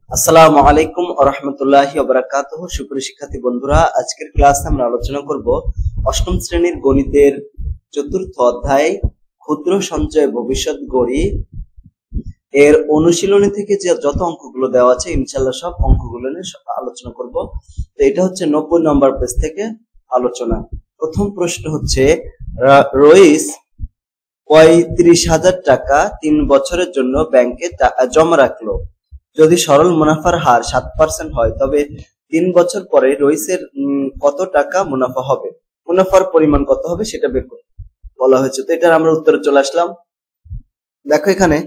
আসসালামু আলাইকুম ওয়া রাহমাতুল্লাহি ওয়া বারাকাতুহু। সুপ্রিয় শিক্ষার্থী বন্ধুরা, আজকের ক্লাসে আমরা আলোচনা করব অষ্টম শ্রেণীর গণিতের চতুর্থ অধ্যায় ক্ষুদ্র সঞ্চয় ভবিষ্যৎ গড়ি এর অনুশীলনী থেকে যে যত অঙ্কগুলো দেওয়া আছে ইনশাআল্লাহ সব অঙ্কগুলো নিয়ে আলোচনা করব। তো এটা হচ্ছে 90 নম্বর পেজ থেকে আলোচনা। প্রথম প্রশ্ন হচ্ছে, রইস 35,000 টাকা 3 বছরের জন্য ব্যাংকে জমা রাখলো। যদি সরল মুনাফার হার 7% হয় তবে 3 বছর পরে রইসের কত টাকা মুনাফা হবে, মুনাফার পরিমাণ কত হবে সেটা বের করতে বলা হয়েছে। তো এটার আমরা উত্তরে চলে আসলাম। দেখো এখানে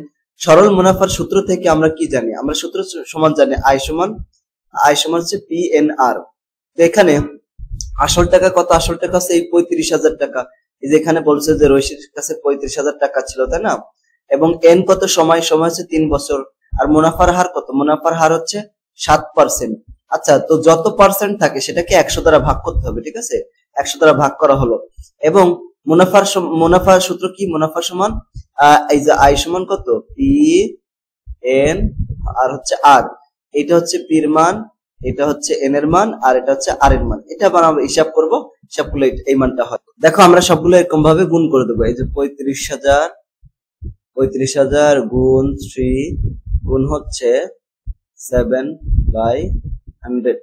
সরল মুনাফার সূত্র থেকে আমরা কি জানি, আমরা সূত্র সমান জানি আয় সমান হচ্ছে PNR। তো এখানে আসল টাকা কত, আসল টাকা হচ্ছে এই 35,000 টাকা। এই যে এখানে বলছে যে রইসের কাছে 35,000 টাকা ছিল, তাই না? এবং এন কত, সময় হচ্ছে 3 বছর। আর মুনাফার হার কত, মুনাফার হার হচ্ছে 7%। আচ্ছা, তো যত পার্সেন্ট থাকে সেটাকে 100 দ্বারা ভাগ করতে হবে, ঠিক আছে? 100 দ্বারা ভাগ করা হলো। এবং মুনাফার সূত্র কি, মুনাফা সমান এই যে আই সমান কত, পি এন আর হচ্ছে আর। এটা হচ্ছে পির মান, এটা হচ্ছে এন এর মান, আর এটা হচ্ছে আর এর মান। এটা আবার আমরা হিসাব করব, হিসাব করলে এই মানটা হয়। দেখো আমরা সবগুলো এরকম ভাবে গুণ করে দেবো। এই যে 35,000 গুণ 3 গুণ হচ্ছে 7/100, 100,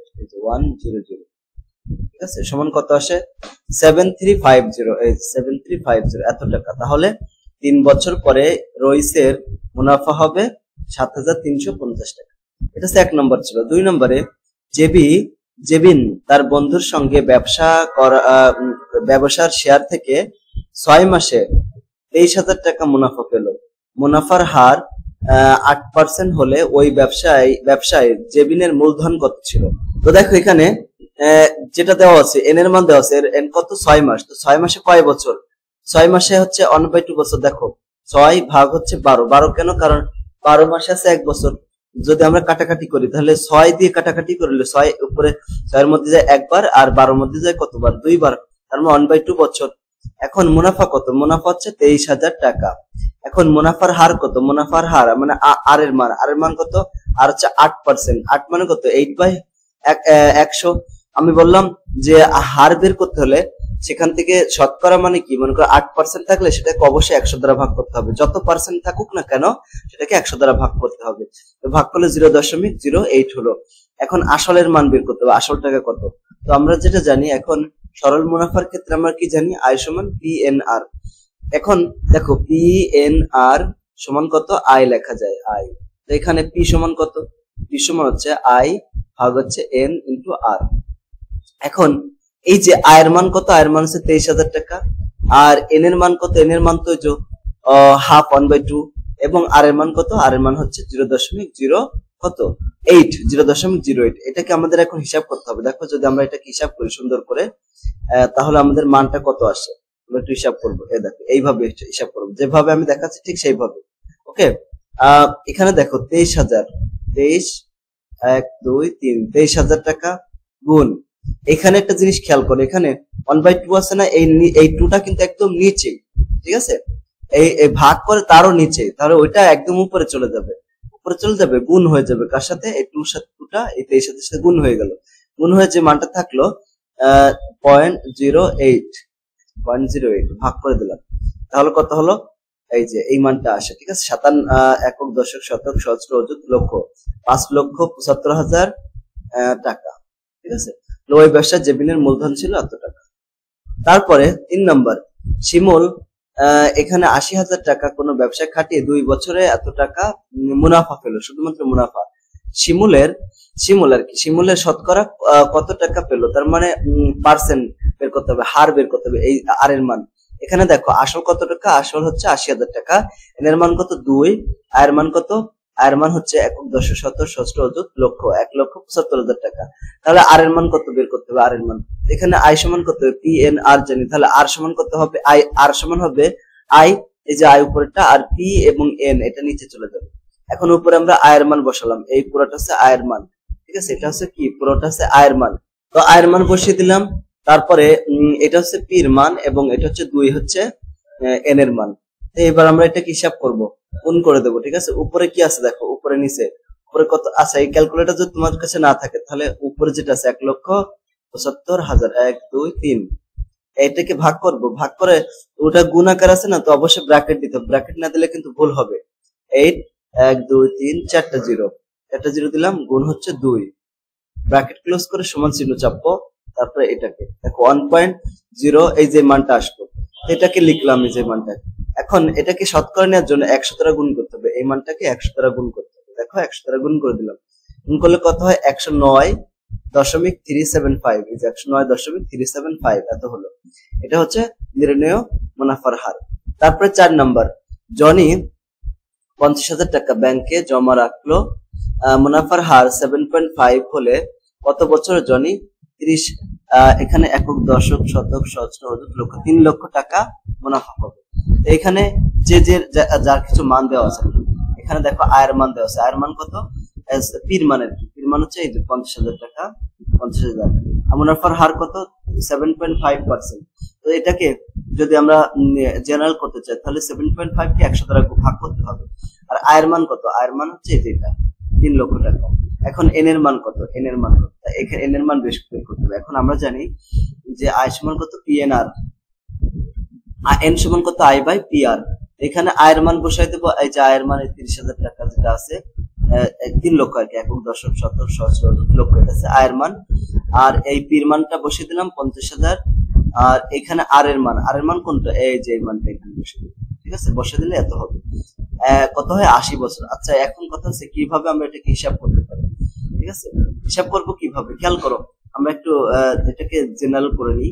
ঠিক আছে, সমান কত আসে 7350। এই 7350 এত টাকা। তাহলে 3 বছর পরে রইসের মুনাফা হবে 7,350 টাকা। এটা হচ্ছে 1 নম্বর ছিল। 2 নম্বরে জেবিন তার বন্ধুর সঙ্গে ব্যবসার শেয়ার থেকে 6 মাসে 23,000 টাকা মুনাফা পেল। মুনাফার হার 8% হলে ওই ব্যবসায় জেবিনের মূলধন কত ছিল? তো দেখো এখানে যেটা দেওয়া আছে এন এর মান দেওয়া আছে, এন কত, 6 মাস। তো 6 মাসে কয় বছর? 6 মাসে হচ্ছে 1/2 বছর। দেখো 6 ভাগ হচ্ছে 12 কেন, কারণ 12 মাসে আছে 1 বছর। যদি আমরা কাটাকাটি করি তাহলে 6 দিয়ে কাটাকাটি করলে 6 উপরে 6 এর মধ্যে যায় একবার, আর 12 এর মধ্যে যায় কতবার, 2 বার। তার মানে 1/2 বছর। এখন মুনাফা কত, মুনাফা হচ্ছে 23,000 টাকা। এখন মুনাফার হার কত, মুনাফার হার মানে আর এর মান কত, আর হচ্ছে 8%। 8 মানে কত, 8/100। আমি বললাম যে হার বের করতে হলে সেখান থেকে শতকরা মানে কি, মনে করো 8% থাকলে সেটাকে অবশ্যই 100 দ্বারা ভাগ করতে হবে। যত পার্সেন্ট থাকুক না কেন সেটাকে 100 দ্বারা ভাগ করতে হবে। তো ভাগ করলে 0.08 হলো। এখন আসলের মান বের করতে হবে, আসল টাকা কত। তো আমরা যেটা জানি এখন সরল মুনাফার ক্ষেত্রে আমরা কি জানি, আয় সমান PNR। এখন দেখো PNR সমান কত, আয় লেখা যায়, আয়। তো এখানে পি সমান কত, পি সমান হচ্ছে আই ভাগ হচ্ছে এন ইন্টু আর। এখন এই যে আয়ের মান কত, আয়ের মান হচ্ছে 23,000 টাকা। আর এন এর মান কত, এন এর মান তো হাফ 1/2। এবং আর এর মান কত, আর এর মান হচ্ছে 0.08। এটাকে আমাদের এখন হিসাব করতে হবে। দেখো যদি আমরা এটাকে হিসাব করি সুন্দর করে, তাহলে আমাদের মানটা কত আসে আমরা একটু হিসাব করবো। দেখো এইভাবে হিসাব করবো, যেভাবে আমি দেখাচ্ছি ঠিক সেইভাবে। ওকে, এখানে দেখো 23,000, 23 1 2 3 23,000 টাকা গুণ, এখানে একটা জিনিস খেয়াল করো, এখানে 1/2 আছে না, এই 2টা কিন্তু একদম নিচে, ঠিক আছে? এই ভাগ করে তারও নিচে, তাহলে ওইটা একদম উপরে চলে যাবে, গুণ হয়ে যাবে কার সাথে, এই 2টা এই 23,000 সাথে গুণ হয়ে গেল। গুণ হয়ে যে মানটা থাকলো 0.08 ভাগ করে দিলাম, তাহলে কত হলো, এই যে এই মানটা আসে, ঠিক আছে? 57 একক দশক শতক সহস্র অযুত লক্ষ, 5,75,000 টাকা, ঠিক আছে? ওই ব্যবসায় জেবিনের মূলধন ছিল এত টাকা। তারপরে 3 নম্বর, শিমুল এখানে 80,000 টাকা কোনো ব্যবসায় খাটিয়ে 2 বছরে এত টাকা মুনাফা পেল, শুধুমাত্র মুনাফা। শিমুলের শতকরা কত টাকা পেল, তার মানে পার্সেন্ট বের করতে হবে, হার বের করতে হবে। এই আর এর মান, এখানে দেখো আসল কত টাকা, আসল হচ্ছে 80,000 টাকা, এর মান কত 2, আয়ের মান কত, আয়ের মান হচ্ছে একক দশক শতক সহস্র অযুত লক্ষ, 1,75,000 টাকা। তাহলে আর এর মান কত বের করতে হবে, আর এর মান, এখানে আই সমান কত, PNR জানি, তাহলে আর সমান কত হবে, আর সমান হবে আই, এই যে আই উপরেরটা, আর পি এবং এন এটা নিচে চলে যাবে। এখন উপরে আমরা আয়ের মান বসালাম, এই পুরোটা হচ্ছে আয়ের মান, ঠিক আছে? এটা হচ্ছে কি, পুরোটা হচ্ছে আয়ের মান। তো আয়ের মান বসিয়ে দিলাম। তারপরে এটা হচ্ছে পির মান এবং এটা হচ্ছে 2 হচ্ছে এন এর মান। এবার আমরা এটা হিসাব করব, গুণ করে দেবো, ঠিক আছে? উপরে কি আছে দেখো, উপরে নিচে, উপরে কত? আচ্ছা, এই ক্যালকুলেটর যদি তোমার কাছে না থাকে তাহলে উপরে যেটা আছে 1,75,000, 1 2 3, এইটাকে ভাগ করব, ভাগ করে ওটা গুণাকার আছে না, তো অবশ্যই ব্র্যাকেট দিতে হবে, ব্র্যাকেট না দিলে কিন্তু ভুল হবে। 8 1 2 3 4টা জিরো দিলাম, গুণ হচ্ছে 2, ব্র্যাকেট ক্লোজ করে সমান চিহ্ন চাপবো, তারপরে এটাকে দেখো 1.0 এই যে মানটা আসলো, এটাকে লিখলাম এই যে মানটা। এখন এটাকে শতকরা নেওয়ার জন্য 100 দ্বারা গুণ করতে হবে, এই মানটাকে 100 দ্বারা গুণ করতে হবে। দেখো 100 দ্বারা গুণ করে দিলাম, গুণ করলে কত হয়? 109.375, এই যে 109.375 এত হলো। এটা হচ্ছে নির্ণেয় মুনাফার হার। তারপরে 4 নাম্বার, জনি 50,000 টাকা ব্যাংকে জমা রাখলো, মুনাফার হার 7.5 হলে কত বছরে জনি 30 এখানে একক, দশক, শতক, সহস্র, অযুত, লক্ষ, 3 লক্ষ টাকা মুনাফা পাবে। এখানে যে যার কিছু মান দেওয়া আছে, এখানে দেখো আয়ের মান দেওয়া আছে, আয়ের মান কত? পীর মান হচ্ছে এই যে 50,000 টাকা, 50,000। মুনাফার হার কত? 7.5%। তো এটাকে যদি আমরা জেনারেল করতে চাই তাহলে 7.5 কে 100 দ্বারা ভাগ করতে হবে। আর আয়ের মান কত? আয়ের মান হচ্ছে এটা 3 লক্ষ টাকা। এখন এন এর মান কত? এন এর মান কত? এখানে এন এর মান বের করতে হবে। এখন আমরা জানি যে আয় সমান কত? পিএনআর, এন সমান কত? I by PR. এখানে আয়ের মান বসাই দেবো, এই যে আয়ের মান 30,000 টাকা যেটা আছে, 3 লক্ষ আর কি, একক, দশক, শতক, সহস্র, লক্ষ, এটা আছে আয়ের মান। আর এই পির মানটা বসিয়ে দিলাম 50,000, আর এখানে আর এর মান কোনটা? এই যে এই মানটা এখানে বসিয়ে দিলাম, ঠিক আছে? বসিয়ে দিলে এত হবে। কত হয়? 80 বছর। আচ্ছা, এখন কথা হচ্ছে কিভাবে আমরা এটাকে হিসাব করতে পারি, ঠিক আছে? হিসাব করবো কিভাবে, খেয়াল করো, আমরা একটু এটাকে জেনারেল করে নিই।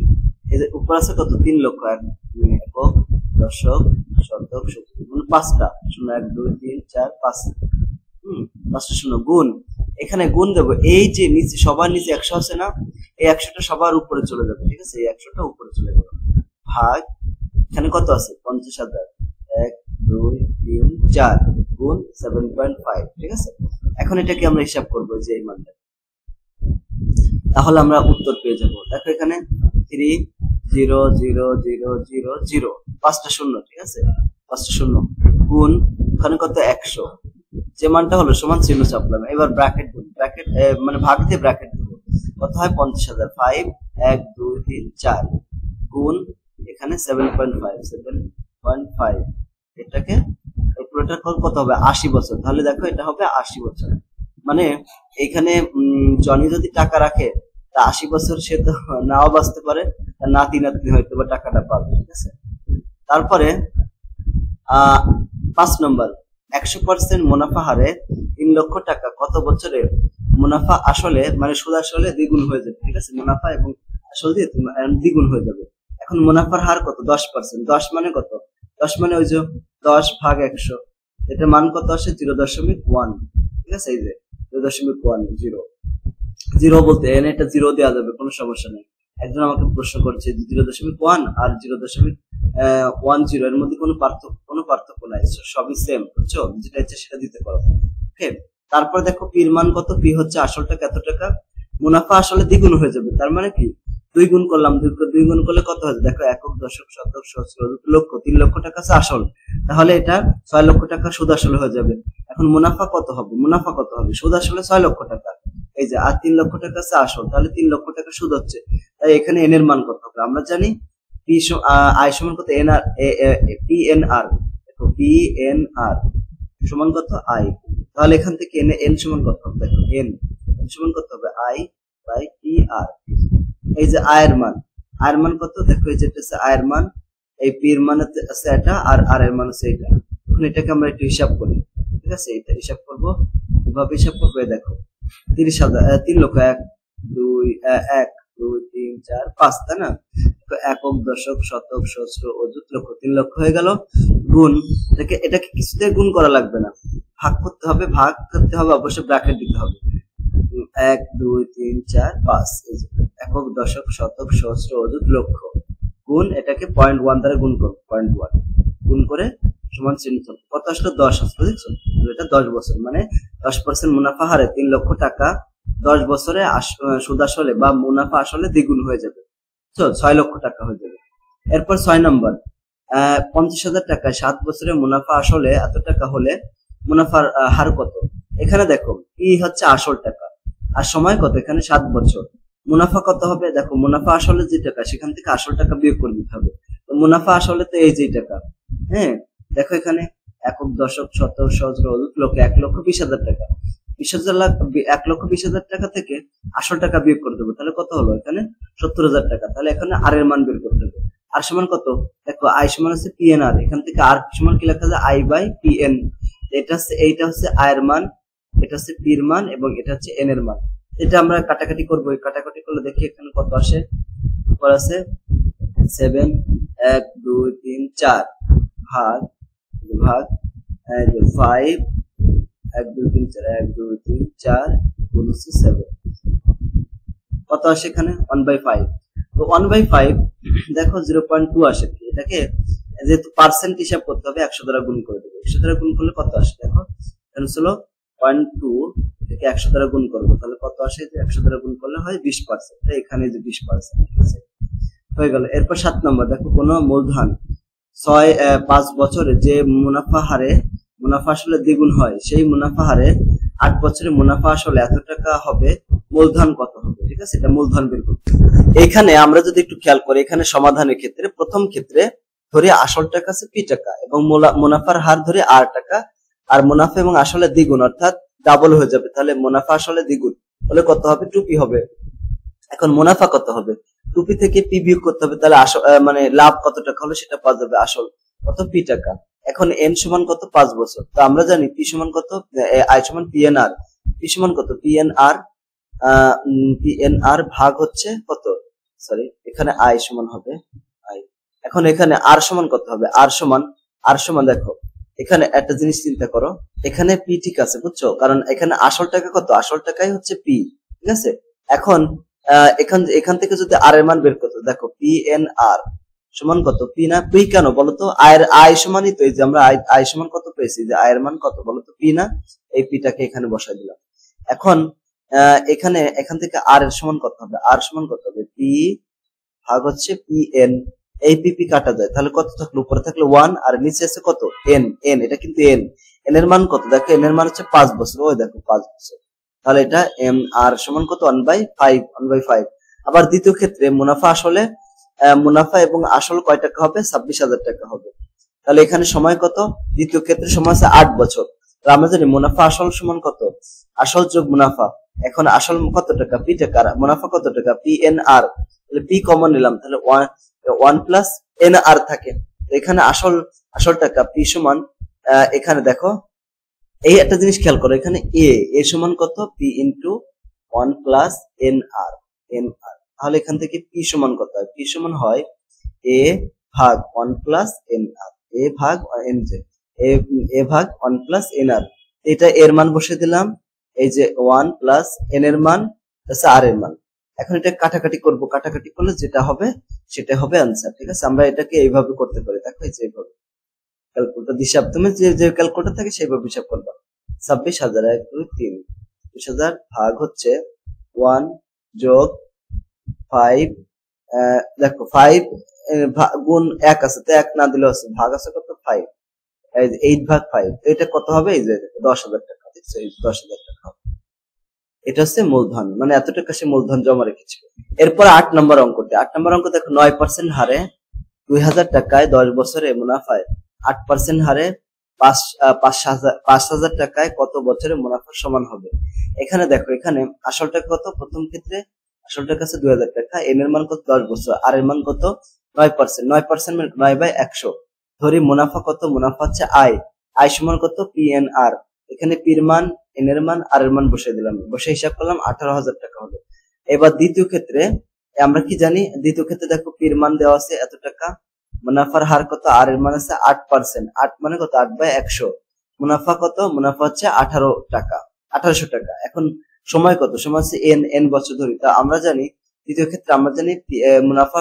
এই যে উপর আছে কত? 3 লক্ষ, একক, দশক, শতক, শতক, 5টা 0, 1 2 3 4 5, 5টা 0, গুণ, এখানে গুণ দেবো, এই যে নিচে সবার নিচে 100 আছে না, এই 100টা সবার উপরে চলে যাবে, ঠিক আছে? এই 100টা উপরে চলে যাবে, ভাগ এখানে কত আছে? 50,000, 1 2 3 4 গুণ 7.5, ঠিক আছে? এখন এটাকে আমরা হিসাব করবো যে এই মানটা, তাহলে আমরা উত্তর পেয়ে যাবো। দেখো এখানে 3 0 0 0 0 0, 5টা 0, ঠিক আছে? 5টা 0 গুণ ওখানে কত? 100, যে মানটা হলো সমান চিহ্ন চাপলাম, এবার ব্র্যাকেট মানে ভাগ দিয়ে ব্র্যাকেট দেবো, কত হয়? 50,000, 5 1 2 3 4 গুণ এখানে 7.5, এটাকে পুরোটা কত হবে? 80 বছর। তাহলে দেখো এটা হবে 80 বছর, মানে এখানে জনি যদি টাকা রাখে তা 80 বছর সে তো নাও বাঁচতে পারে, নাতি নাতনি হয়তো বা টাকাটা পাবে, ঠিক আছে? তারপরে 5 নম্বর, 100% মুনাফা হারে 3 লক্ষ টাকা কত বছরে মুনাফা আসলে মানে সুদ আসলে দ্বিগুণ হয়ে যাবে, ঠিক আছে? মুনাফা এবং আসল দিয়ে দ্বিগুণ হয়ে যাবে। এখন মুনাফার হার কত? 10%। 10 মানে কত? 10 মানে ওই যে 10 ভাগ 100, এটা মান কত আসে? 0.1, ঠিক আছে? এই যে 0.10, 0 বলতে এনে এটা 0 দেওয়া যাবে, কোনো সমস্যা নেই। একজন আমাকে প্রশ্ন করছে 0.1 আর 0.10 এর মধ্যে কোনো পার্থক্য নাই, সবই সেম, বুঝছো? যেটা ইচ্ছে সেটা দিতে পারো, ওকে? তারপর দেখো পির মান কত? পি হচ্ছে আসলটা কত টাকা, মুনাফা আসলে দ্বিগুণ হয়ে যাবে, তার মানে কি 2 গুণ করলাম, 2 গুণ করলে কত হবে? দেখো একক, দশক, শতক, সহস্র, লক্ষ, 3 লক্ষ টাকা আছে আসল, তাহলে এটা 6 লক্ষ টাকা সুদ আসলে হয়ে যাবে। এখন মুনাফা কত হবে? সুদ আসলে 6 লক্ষ টাকা, এই যে আর 3 লক্ষ টাকা আছে আসল, তাহলে 3 লক্ষ টাকা সুদ হচ্ছে। তাই এখানে এন এর মান কত হবে? আমরা জানি আই সমান কত? পিএনআর, দেখো পিএনআর সমান কত? আই। তাহলে এখান থেকে এন সমান কত হবে? দেখো এন সমান কত হবে? I by PR. এই যে আয়ের মান কত? দেখো এই যেটা আছে আয়ের মান, এই পির মান আছে এটা, আর আর এর মান আছে এটা। এখন এটাকে আমরা একটু হিসাব করি, ঠিক আছে? এটা হিসাব করবো, কিভাবে হিসাব করবো? দেখো 30,000, 3 লক্ষ, 1 2 3 4 5, তাই না? একক, দশক, শতক, সহস্র, অযুত, লক্ষ, 3 লক্ষ হয়ে গেল। গুণ এটাকে কিছুতে গুণ করা লাগবে না, ভাগ করতে হবে অবশ্যই ব্র্যাকেট দিতে হবে। 1 2 3 4 5, একক, দশক, শতক, সহস্র, অযুত, লক্ষ, গুণ এটাকে 0.1 দ্বারা গুণ করবো, 0.1 গুণ করে সমান চিহ্ন কত আসলো? 10 আসলো, বুঝছো? এটা 10 বছর, মানে 10% মুনাফা হারে 3 লক্ষ টাকা 10 বছরে সুদ আসলে বা মুনাফা আসলে দ্বিগুণ হয়ে যাবে, 6 লক্ষ টাকা হয়ে যাবে। এরপর 6 নম্বর, 50,000 টাকায় 7 বছরে মুনাফা আসলে এত টাকা হলে মুনাফার হার কত? এখানে দেখো পি হচ্ছে আসল টাকা, আর সময় কত, এখানে 7 বছর। মুনাফা কত হবে, দেখো মুনাফা আসলে যে টাকা সেখান থেকে আসল টাকা বিয়োগ করে দিতে হবে। তো মুনাফা আসলে তো এই যে টাকা, হ্যাঁ দেখো এখানে একক, দশক, শতক, সহস্র, লক্ষ, 1,20,000 টাকা। 1,20,000 টাকা থেকে আসল টাকা বিয়োগ করে দেবো, তাহলে কত হলো, এখানে 70,000 টাকা। তাহলে এখানে আর এর মান বের করতে হবে। আর সমান কত, দেখো আই সমান হচ্ছে পি এন আর, এখান থেকে আর সমান কি লেখা যায়, আই বাই পি এন। এইটা হচ্ছে আয়ের মান, এটা হচ্ছে পির মান, এবং এটা হচ্ছে এন এর মান। এটা আমরা কাটাকাটি করবো, কাটাকাটি করলে দেখি এখানে কত আসে। উপর আছে 7, 1 2 3 4 ভাগ ভাগ 5, 1 2 3 4 1 2 3 4 গুণ হচ্ছে 7, কত আসে এখানে 1/5। তো 1/5 দেখো 0.2 আসে। এটাকে যেহেতু পার্সেন্ট হিসাব করতে হবে 100 দ্বারা গুণ করে দেবো। 100 দ্বারা গুণ করলে কত আসে, দেখো এখানে ছিল 0.2, এটাকে 100 দ্বারা গুণ করবো, তাহলে কত আসে, 100 দ্বারা গুণ করলে হয় 20%, এখানে যে 20%, ঠিক আছে, হয়ে গেল। এরপর 7 নম্বর, দেখো কোনো মূলধন 5 বছরে যে মুনাফা হারে মুনাফা আসলে দ্বিগুণ হয়, সেই মুনাফা হারে 8 বছরে মুনাফা আসলে এত টাকা হবে, মূলধন কত হবে, ঠিক আছে, এটা মূলধন বের করতে। এখানে আমরা যদি একটু খেয়াল করি, এখানে সমাধানের ক্ষেত্রে প্রথম ক্ষেত্রে ধরে আসল টাকা আছে পি টাকা, এবং মুনাফার হার ধরে আর টাকা, আর মুনাফা এবং আসলে দ্বিগুণ অর্থাৎ ডাবল হয়ে যাবে, তাহলে মুনাফা আসলে দ্বিগুণ হলে কত হবে, 2p হবে। এখন মুনাফা কত হবে, 2p থেকে পি বিয়োগ করতে হবে, তাহলে মানে লাভ কত টাকা হলো সেটা পাওয়া যাবে, আসল কত, পি টাকা। এখন এন সমান কত, 5 বছর। তো আমরা জানি পি সমান কত, আই সমান পি এন আর, পি সমান কত, পি এন আর ভাগ হচ্ছে কত, সরি এখানে আই সমান হবে আই। এখন এখানে আর সমান কত হবে, আর সমান দেখো এখানে একটা জিনিস চিন্তা করো, এখানে পি ঠিক আছে, বুঝছো, কারণ এখানে আসল টাকা কত, আসল টাকাই হচ্ছে পি, ঠিক আছে। এখন এখান থেকে যদি আর এর মান বের করতে, দেখো পি এন আর সমান কত, পি না, পি কেন বলতো, আয়ের আয় সমানই তো, এই যে আমরা আয় সমান কত পেয়েছি, যে আয়ের মান কত বলতো, পি না, এই পিটাকে এখানে বসাই দিলাম। এখন এখান থেকে আর এর সমান কত হবে, আর সমান কত হবে, পি ভাগ হচ্ছে পি এন, এই পি কাটা যায়, তাহলে কত থাকলো, উপরে থাকলো 1 আর নিচে আছে কত, এন, এটা কিন্তু এন এর মান কত, দেখো এন এর মান হচ্ছে 5 বছর, ওই দেখো 5 বছর, তাহলে এটা এম আর সমান কত, 1/5। আবার দ্বিতীয় ক্ষেত্রে মুনাফা এবং আসল কয় টাকা হবে, 26,000 টাকা হবে। তাহলে এখানে সময় কত, দ্বিতীয় ক্ষেত্রে সময় আছে 8 বছর। তো আমরা জানি মুনাফা আসল সমান কত, আসল যোগ মুনাফা। এখন আসল কত টাকা, পি টাকা, মুনাফা কত টাকা, পি এন আর, তাহলে পি কমন নিলাম, তাহলে 1 প্লাস এন আর থাকে। এখানে আসল টাকা পি সমান, এখানে দেখো এই একটা জিনিস খেয়াল করো, এখানে এ সমান কত, পি ইন্টু 1 প্লাস এন আর, তাহলে এখান থেকে পি সমান কত হয়, পি সমান হয় এ ভাগ 1 প্লাস এন আর, এ ভাগ এন জে, এ ভাগ 1 প্লাস এন আর। এটা এর মান বসে দিলাম, এই যে 1 প্লাস এন এর মান আর এর মান। এখন এটা কাটাকাটি করব, কাটাকাটি করলে যেটা হবে সেটা হবে आंसर, ঠিক আছে। আমরা এটাকে এইভাবে করতে পারি, দেখো এই যে এইভাবে ক্যালকুলেটর হিসাব, তুমি যে ক্যালকুলেটর থাকে সেইভাবে হিসাব করবা। 26,000 1 2 3 20,000 ভাগ হচ্ছে 1 যোগ 5, দেখো 5 গুণ 1 আছে, তো 1 না দিলে আছে, ভাগ আছে কত, 5, 8 ভাগ 5, তো এটা কত হবে, এই যে 10,000 টাকা, দেখছো এই 10,000 টাকা হবে। এটা হচ্ছে মূলধন, মানে এত টাকা সে মূলধন জমা রেখেছিল। এরপর 8 নম্বর অঙ্কতে, 8 নম্বর অঙ্ক দেখো 9% হারে 2,000 টাকায় 10 বছরে মুনাফায় 8% হারে 5,000 টাকায় কত বছরে মুনাফার সমান হবে। এখানে দেখো, এখানে আসল টাকা কত, প্রথম ক্ষেত্রে আসল টাকা আছে 2,000 টাকা, এন এর মান কত, 10 বছর, আর এর মান কত, 9%, 9% মানে 9/100। ধরি মুনাফা কত, মুনাফা হচ্ছে আয় সমান কত, পি এন আর, এখানে পির মান, এন এর মান, আর এর মান বসে দিলাম, বসে হিসাব করলাম 18,000 টাকা হবে। এবার দ্বিতীয় ক্ষেত্রে আমরা কি জানি, দ্বিতীয় ক্ষেত্রে দেখো পির মান দেওয়া আছে এত টাকা, মুনাফার হার কত, আর এর মান আছে 8%, 8 মানে কত, 8/100, মুনাফা কত, মুনাফা হচ্ছে 1800 টাকা। এখন সময় কত, সময় হচ্ছে এন বছর ধরি। তা আমরা জানি দ্বিতীয় ক্ষেত্রে আমরা জানি মুনাফা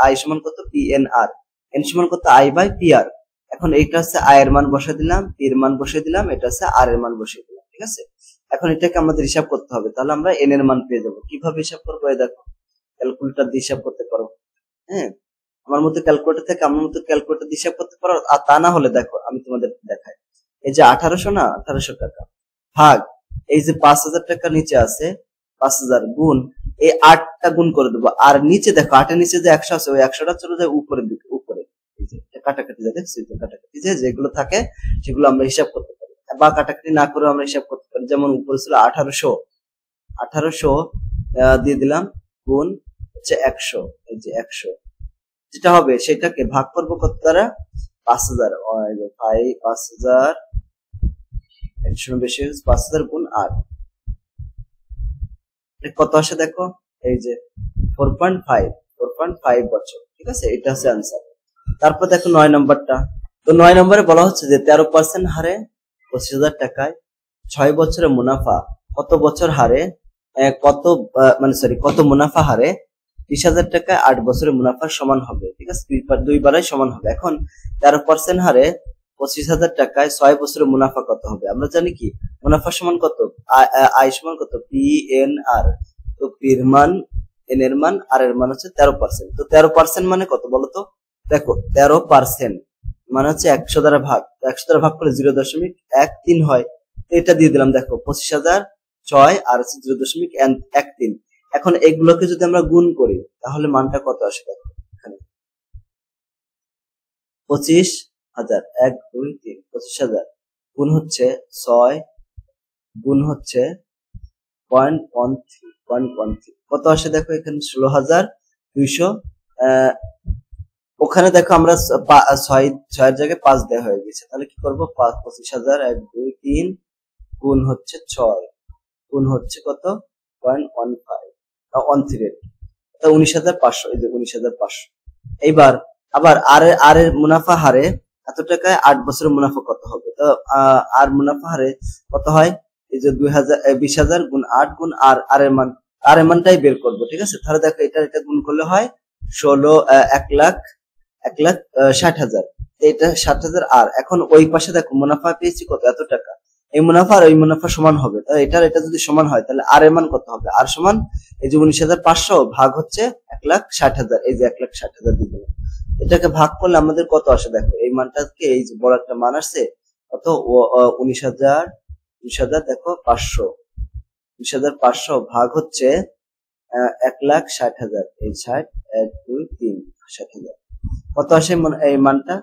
আই সমান কত, পি এন আর, এন সমান কত, আই বাই পি আর। এখন এইটা হচ্ছে আয়ের মান বসে দিলাম, পির মান বসে দিলাম, এটা হচ্ছে আর এর মান বসে দিলাম, ঠিক আছে। এখন এটাকে আমাদের হিসাব করতে হবে, তাহলে আমরা এন এর মান পেয়ে যাবো। কিভাবে হিসাব করবো, এই দেখো ক্যালকুলেটর দিয়ে হিসাব করতে পারো, হ্যাঁ আমার মতো ক্যালকুলেটর থেকে আমার মতো ক্যালকুলেটর দিয়ে হিসাব করতে পারো। আর তা না হলে দেখো আমি তোমাদের দেখাই, এই যে 1800 না, 1800 টাকা ভাগ এই যে 5,000 টাকা নিচে আছে, 5,000 গুণ এই 8টা গুণ করে দেবো। আর নিচে দেখো 8 এর নিচে যে 100 আছে, ওই 100টা চলে যায় উপরের দিকে, উপরে এই যে কাটাকাটি যায়, দেখছি তো কাটাকাটি যেগুলো থাকে সেগুলো আমরা হিসাব করতে পারি, বা কাটাকাটি না করে আমরা হিসাব করতে পারি। যেমন উপরে ছিল 1800 দিয়ে দিলাম গুণ হচ্ছে 100, এই যে 100 যেটা হবে সেটাকে ভাগ করবো কত দ্বারা, 5,000, 5,000 বেশি 5,000 গুণ 8 কত আসে দেখো, এই যে 4.5 বছর। ঠিক আছে, এটা হচ্ছে আনসার। তারপর দেখো 9 নম্বরটা। তো 9 নম্বরে বলা হচ্ছে যে 13% হারে 25,000 টাকায় 6 বছরের মুনাফা কত বছর হারে কত মুনাফা হারে 20,000 টাকায় 8 বছরের মুনাফার সমান হবে। ঠিক আছে, দুইবারই সমান হবে। এখন 13% হারে 25,000 টাকায় 6 বছরের মুনাফা কত হবে? আমরা জানি কি মুনাফা সমান কত, আই সমান কত, পি এন আর। তো পির মান, এন এর মান, আর এর মান হচ্ছে 13%। তো 13% মানে কত বলতো? দেখো 13% মানে হচ্ছে 100 দ্বারা ভাগ, 100 দ্বারা ভাগ করলে 0.13 হয়। এটা দিয়ে দিলাম, দেখো 25,006 আর হচ্ছে 0.13। এখন এগুলোকে যদি আমরা গুণ করি তাহলে মানটা কত আসে? দেখো এখানে 25,000, 1 2 3, 25,000 গুণ হচ্ছে 6 গুণ হচ্ছে 0.13 কত আসে? দেখো এখানে 16,200। ওখানে দেখো আমরা 6 জায়গায় 5 দেওয়া হয়ে গেছে, তাহলে কি করবো? 25,000 1 2 3 গুণ হচ্ছে 6 গুণ হচ্ছে কত, 0.13, 19,500। এই যে 19,500। এইবার আবার আর এর মুনাফা হারে এত টাকায় 8 বছরের মুনাফা কত হবে? তো আর মুনাফা হারে কত হয়? এই যে 20,000 গুণ 8 গুণ আর এর মান, আর এর মানটাই বের করবো। ঠিক আছে, তাহলে দেখো এটা গুণ করলে হয় 1,60,000। এটা 60,000। আর এখন ওই পাশে দেখো মুনাফা পেয়েছি কত, এত টাকা। এই মুনাফা আর ওই মুনাফা সমান হবে, তাহলে এটা যদি সমান হয় তাহলে আর এর মান কত হবে? আর সমান এই যে 19,500 ভাগ হচ্ছে 1,60,000, এই যে 1,60,000 দিয়ে দিলাম। এটাকে ভাগ করলে আমাদের কত আসে? দেখো এই মানটাকে, এই যে বড় একটা মান আসছে কত, 19,000 দেখো 500, 19,500 ভাগ হচ্ছে 1,60,000, এই 60 1 2 3 60,000 কত আসে? এই মানটা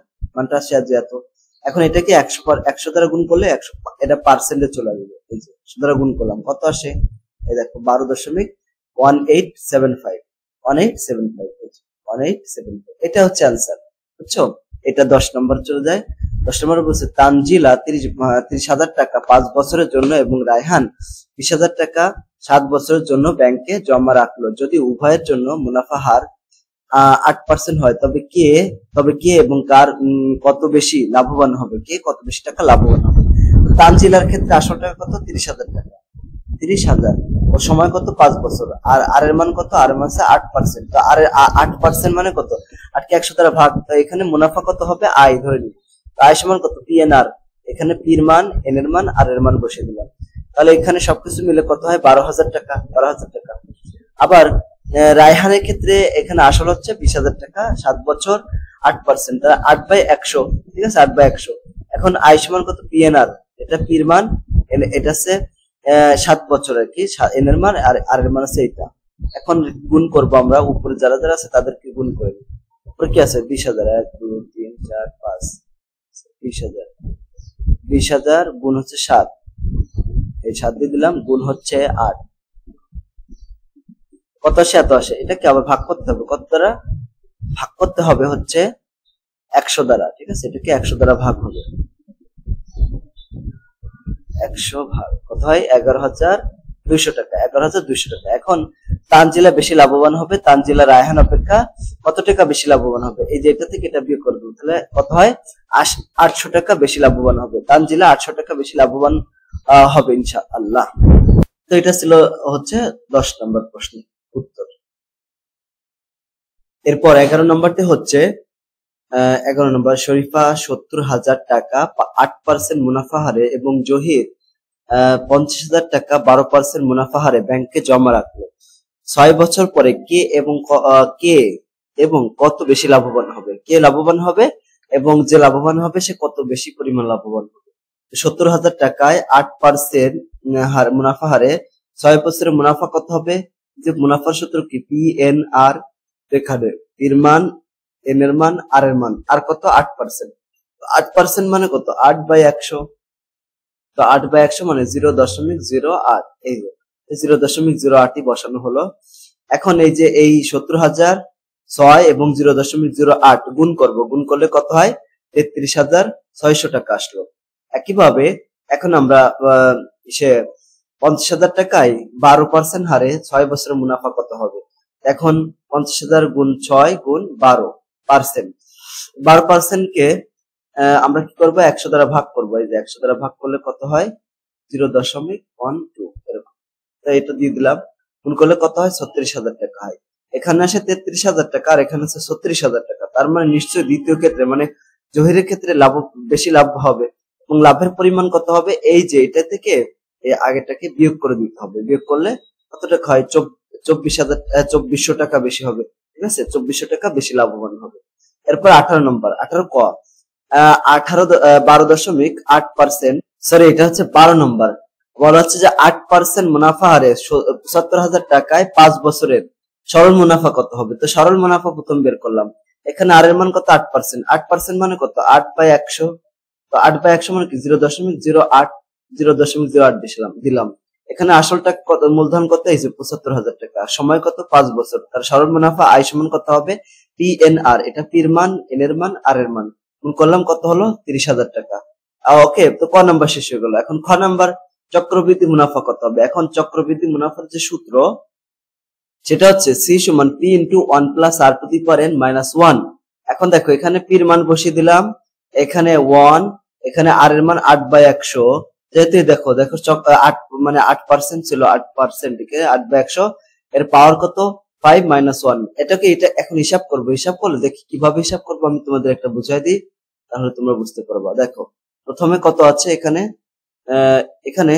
আসে আজ এত। এখন এটাকে 100 দ্বারা গুণ করলে 100 এটা পার্সেন্টে চলে যাবে। এই যে 100 দ্বারা গুণ করলাম, কত আসে? এই দেখো 12.1875 এটা হচ্ছে আনসার। বুঝছো? এটা 10 নম্বর চলে যায়। 10 নম্বরে বলছে তানজিলা 30,000 টাকা 5 বছরের জন্য এবং রায়হান 20,000 টাকা 7 বছরের জন্য ব্যাংকে জমা রাখলো। যদি উভয়ের জন্য মুনাফা হার 8% হয়, তবে কে এবং কার কত বেশি লাভবান হবে? কে কত বেশি টাকা লাভবান হবে? তানজিলার ক্ষেত্রে আসল টাকা কত, 30,000 টাকা, 30,000 ও সময় কত, 5 বছর। আর এর মান কত? আর এর মান হচ্ছে 8%। তো আর 8% মানে কত? 8কে 100 দ্বারা ভাগ। তো এখানে মুনাফা কত হবে? আয় ধরে নিই। আয় সমান কত, পিএনআর। এখানে পির মান, এন এর মান, আর এর মান বসিয়ে দিলাম। তাহলে এখানে সবকিছু মিলে কত হয়? 12,000 টাকা, 12,000 টাকা। আবার রায়হানের ক্ষেত্রে এখানে আসল হচ্ছে 20,000 টাকা, 7 বছর, 8%, তাহলে 8/100। ঠিক আছে, 8/100। এখন আয় সমান কত, পিএনআর। এটা পির মান, এটা হচ্ছে 7 বছর আর কি, এন এর মান, আর এর মান আছে এটা। এখন গুণ করবো আমরা, উপরে যারা যারা আছে তাদেরকে গুণ করে দিই। উপরে কি আছে? 20,000, 1 2 3 4 5, 20,000। 20,000 গুণ হচ্ছে 7, এই 7 দিয়ে দিলাম, গুণ হচ্ছে 8, কত আসে? এত আসে। এটাকে আবার ভাগ করতে হবে, কত দ্বারা ভাগ করতে হবে? হচ্ছে 100 দ্বারা। ঠিক আছে, এটাকে 100 দ্বারা ভাগ হবে। 100 ভাগ কত হয়? 11,200 টাকা, 11,200 টাকা। এখন তানজিলা বেশি লাভবান হবে, তানজিলা রায়হান অপেক্ষা কত টাকা বেশি লাভবান হবে? এই যে এটা থেকে এটা বিয়োগ করবো, তাহলে কত হয়? 800 টাকা বেশি লাভবান হবে। তানজিলা 800 টাকা বেশি লাভবান হবে ইনশাআল্লাহ। তো এটা ছিল হচ্ছে 10 নম্বর প্রশ্নের উত্তর। এরপর 11 নম্বরটি হচ্ছে 11 নম্বর, শরীফা 70,000 টাকা 8% মুনাফা হারে এবং জহির 50,000 টাকা 12% মুনাফা হারে ব্যাংকে জমা রাখলো। 6 বছর পরে কে এবং কত বেশি লাভবান হবে? কে লাভবান হবে এবং যে লাভবান হবে সে কত বেশি পরিমাণ লাভবান হবে? 70,000 টাকায় 8% হার মুনাফা হারে 6 বছরের মুনাফা কত হবে? যে মুনাফার সূত্র কি? পি এন আর, এখানে এর মান, এন এর মান, আর এর মান, আর কত? 8%। 8% মানে কত? 8/100। তো 8/100 মানে 0.08। এই যে 0.08ই বসানো হলো। এখন এই যে এই 70,000 6 এবং 0.08 গুণ করব, গুণ করলে কত হয়? 33,600 টাকা আসলো। একইভাবে এখন আমরা 50,000 টাকায় 12% হারে 6 বছরের মুনাফা কত হবে? এখন 50,000 গুণ 6 গুণ 12%। 12% কে আমরা কি করবো? 100 দ্বারা ভাগ করবো। এই যে 100 দ্বারা ভাগ করলে কত হয়? 0.12 এরকম। তো এটা দিয়ে দিলাম, গুণ করলে কত হয়? 36,000 টাকা হয়। এখানে আসে 33,000 টাকা আর এখানে আছে 36,000 টাকা। তার মানে নিশ্চয়ই দ্বিতীয় ক্ষেত্রে মানে জহিরের ক্ষেত্রে লাভ বেশি লাভ হবে। এবং লাভের পরিমাণ কত হবে? এই যে এটা থেকে এই আগেটাকে বিয়োগ করে দিতে হবে। বিয়োগ করলে কত টাকা হয়? 24,000 টাকা বেশি হবে। ঠিক আছে, 2400 টাকা বেশি লাভবান হবে। এরপর 18 নম্বর, 18 ক 12.8%, সরি এটা হচ্ছে 12 নম্বর। বলা হচ্ছে যে 8% মুনাফা হারে 75,000 টাকায় 5 বছরের সরল মুনাফা কত হবে? তো সরল মুনাফা প্রথম বের করলাম। এখানে আর এর মান কত? 8%। 8% মানে কত? 8/100। তো 8/100 মানে কি? 0.08, 0.08 দিলাম। এখানে আসলটা কত? মূলধন কত? এই যে 75,000 টাকা। সময় কত? 5 বছর। তার সরল মুনাফা আয় সমান কত হবে? পি এন আর, এটা পির মান, এন এর মান, আর এর মান গুণ করলাম, কত হলো? 30,000 টাকা। ওকে, তো ক নাম্বার শেষ হয়ে গেল। এখন খ নাম্বার, চক্রবৃদ্ধি মুনাফা কত হবে? এখন চক্রবৃদ্ধি মুনাফার যে সূত্র সেটা হচ্ছে সি সমান P into 1 plus R to the power N minus 1। এখন দেখো এখানে পির মান বসিয়ে দিলাম, এখানে 1, এখানে আর এর মান 8/100। যেহেতু দেখো 8 মানে 8% ছিল, 8% কে 8/100, এর পাওয়ার কত? 5 - 1। এটাকে এটা এখন হিসাব করবো। হিসাব করলে দেখি কিভাবে হিসাব করবো, আমি তোমাদের একটা বুঝাই দিই, তাহলে তোমরা বুঝতে পারবা। দেখো প্রথমে কত আছে এখানে, এখানে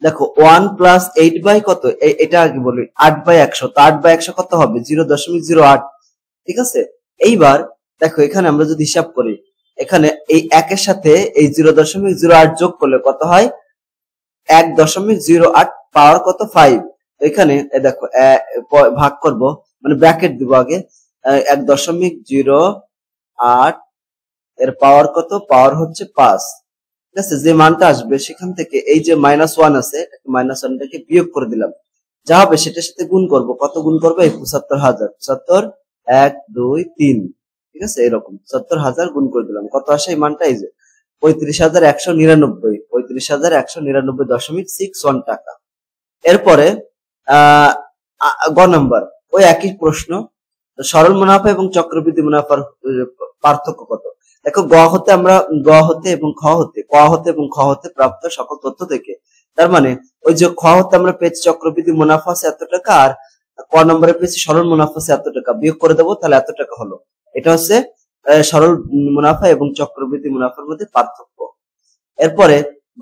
দেখো 1 প্লাস 8 বাই কত? এটা আগে বলি, 8/100। তো 8/100 কত হবে? 0.08। ঠিক আছে, এইবার দেখো এখানে আমরা যদি হিসাব করি, এখানে এই একের সাথে এই 0.08 যোগ করলে কত হয়? 1.08, পাওয়ার কত? 5। এখানে দেখো ভাগ করব, মানে ব্র্যাকেট দিব আগে, 1.08 এর পাওয়ার কত? পাওয়ার হচ্ছে 5। ঠিক আছে, যে মানটা আসবে সেখান থেকে এই যে -1 আছে, -1টাকে বিয়োগ করে দিলাম, যা হবে সেটার সাথে গুণ করব। কত গুণ করবো? এই 75,000। 75 1 2 3, ঠিক আছে, এরকম 75,000 গুণ করে দিলাম। কত আসে এই মানটা? এই যে 35,199, 35,199.61 টাকা। এরপরে গ নম্বর, ওই একই প্রশ্ন, সরল মুনাফা এবং চক্রবৃদ্ধি মুনাফার পার্থক্য কত? দেখো গ হতে আমরা গ হতে এবং খ হতে, ক হতে এবং খ হতে প্রাপ্ত সকল তথ্য থেকে, তার মানে ওই যে খ হতে আমরা পেয়েছি চক্রবৃদ্ধি মুনাফা আছে এত টাকা, আর ক নম্বরে পেয়েছি সরল মুনাফা আছে এত টাকা, বিয়োগ করে দেবো, তাহলে এত টাকা হলো। এটা হচ্ছে সরল মুনাফা এবং চক্রবৃদ্ধি মুনাফার মধ্যে পার্থক্য। এরপরে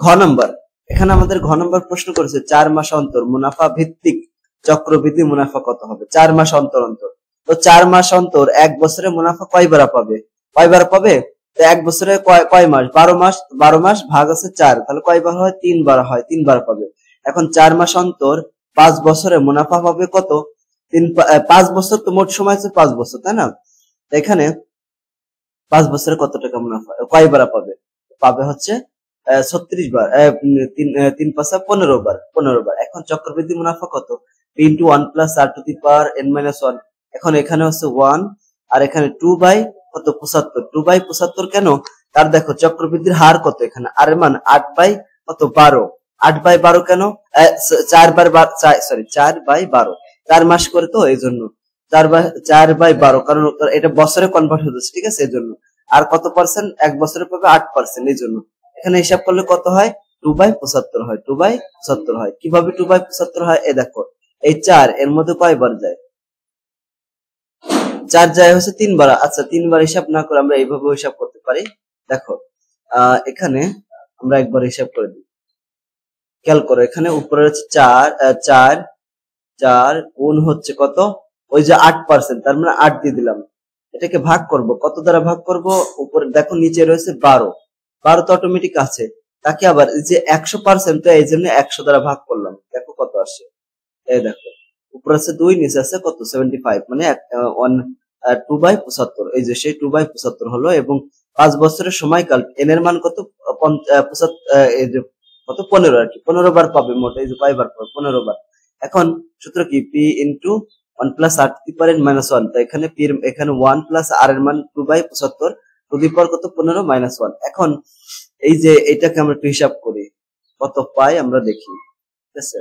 ঘ নম্বর, এখানে আমাদের ঘ নম্বর প্রশ্ন করেছে 4 মাস অন্তর মুনাফা ভিত্তিক চক্রবৃদ্ধি মুনাফা কত হবে? 4 মাস অন্তর অন্তর। তো 4 মাস অন্তর 1 বছরে মুনাফা কয়বার পাবে? কয়বার পাবে? তো 1 বছরে কয় মাস? 12 মাস। 12 মাস ভাগ আছে 4, তাহলে কয়বার হয়? 3 বার হয়, 3 বার পাবে। এখন 4 মাস অন্তর 5 বছরে মুনাফা পাবে কত? 5 বছর তো মোট সময় আছে 5 বছর, তাই না? এখানে 5 বছরে কত টাকা মুনাফা, কয়বার পাবে? পাবে হচ্ছে 36 বার, 3 5 15 বার, 15 বার। এখন চক্রবৃদ্ধি মুনাফা কত? Into 1 plus R to the power n minus 1। এখন এখানে হচ্ছে 1 আর এখানে 2 বাই কত? 75। 2 বাই 75 কেন? তার দেখো চক্রবৃদ্ধির হার কত? এখানে আর এর মান 8 বাই কত? 12। 8 বাই 12 কেন? 4 বার 4 বাই 12, 4 মাস করে তো, এই জন্য 4 বাই 12, কারণ এটা বছরে কনভার্ট হচ্ছে, ঠিক আছে, এই জন্য। আর কত পার্সেন্ট? 1 বছরে পাবে 8%, এই জন্য এখানে হিসাব করলে কত হয়? 2 বাই 75 হয়, 2 বাই 75 হয়। কিভাবে 2 বাই 75 হয়? এই দেখো এই 4 এর মধ্যে কয়বার যায়? 4 যায় হচ্ছে 3 বার। আচ্ছা 3 বার হিসাব না করে আমরা এইভাবে হিসাব করতে পারি। দেখো এখানে আমরা একবার হিসাব করে দিই, খেয়াল করো, এখানে উপরে হচ্ছে 4 গুণ হচ্ছে কত? ওই যে 8%, তার মানে 8 দিয়ে দিলাম। এটাকে ভাগ করব, কত দ্বারা ভাগ করব? উপরে দেখো নিচে রয়েছে 12, 12 তো অটোমেটিক আছে, তাকে আবার এই যে 100%, তো এই জন্য 100 দ্বারা ভাগ করলাম, দেখো কত আসে। এই দেখো উপরে আছে 2, নিচে আছে কত 75, মানে 2/75। এই যে সেই 2/75 হলো, এবং 5 বছরের সময়কাল এন এর মান কত 75, এই যে কত 15 আর কি, 15 বার পাবে মোট, এই যে পাইবার পর 15 বার। এখন সূত্র কি, P into 1 plus R to the power -1, তো এখানে পি এখানে 1 প্লাস আর এর মান 2/75 টু দি পাওয়ার কত 15 -1। এখন এই যে এটাকে আমরা একটু হিসাব করি কত পাই আমরা দেখি, ঠিক আছে।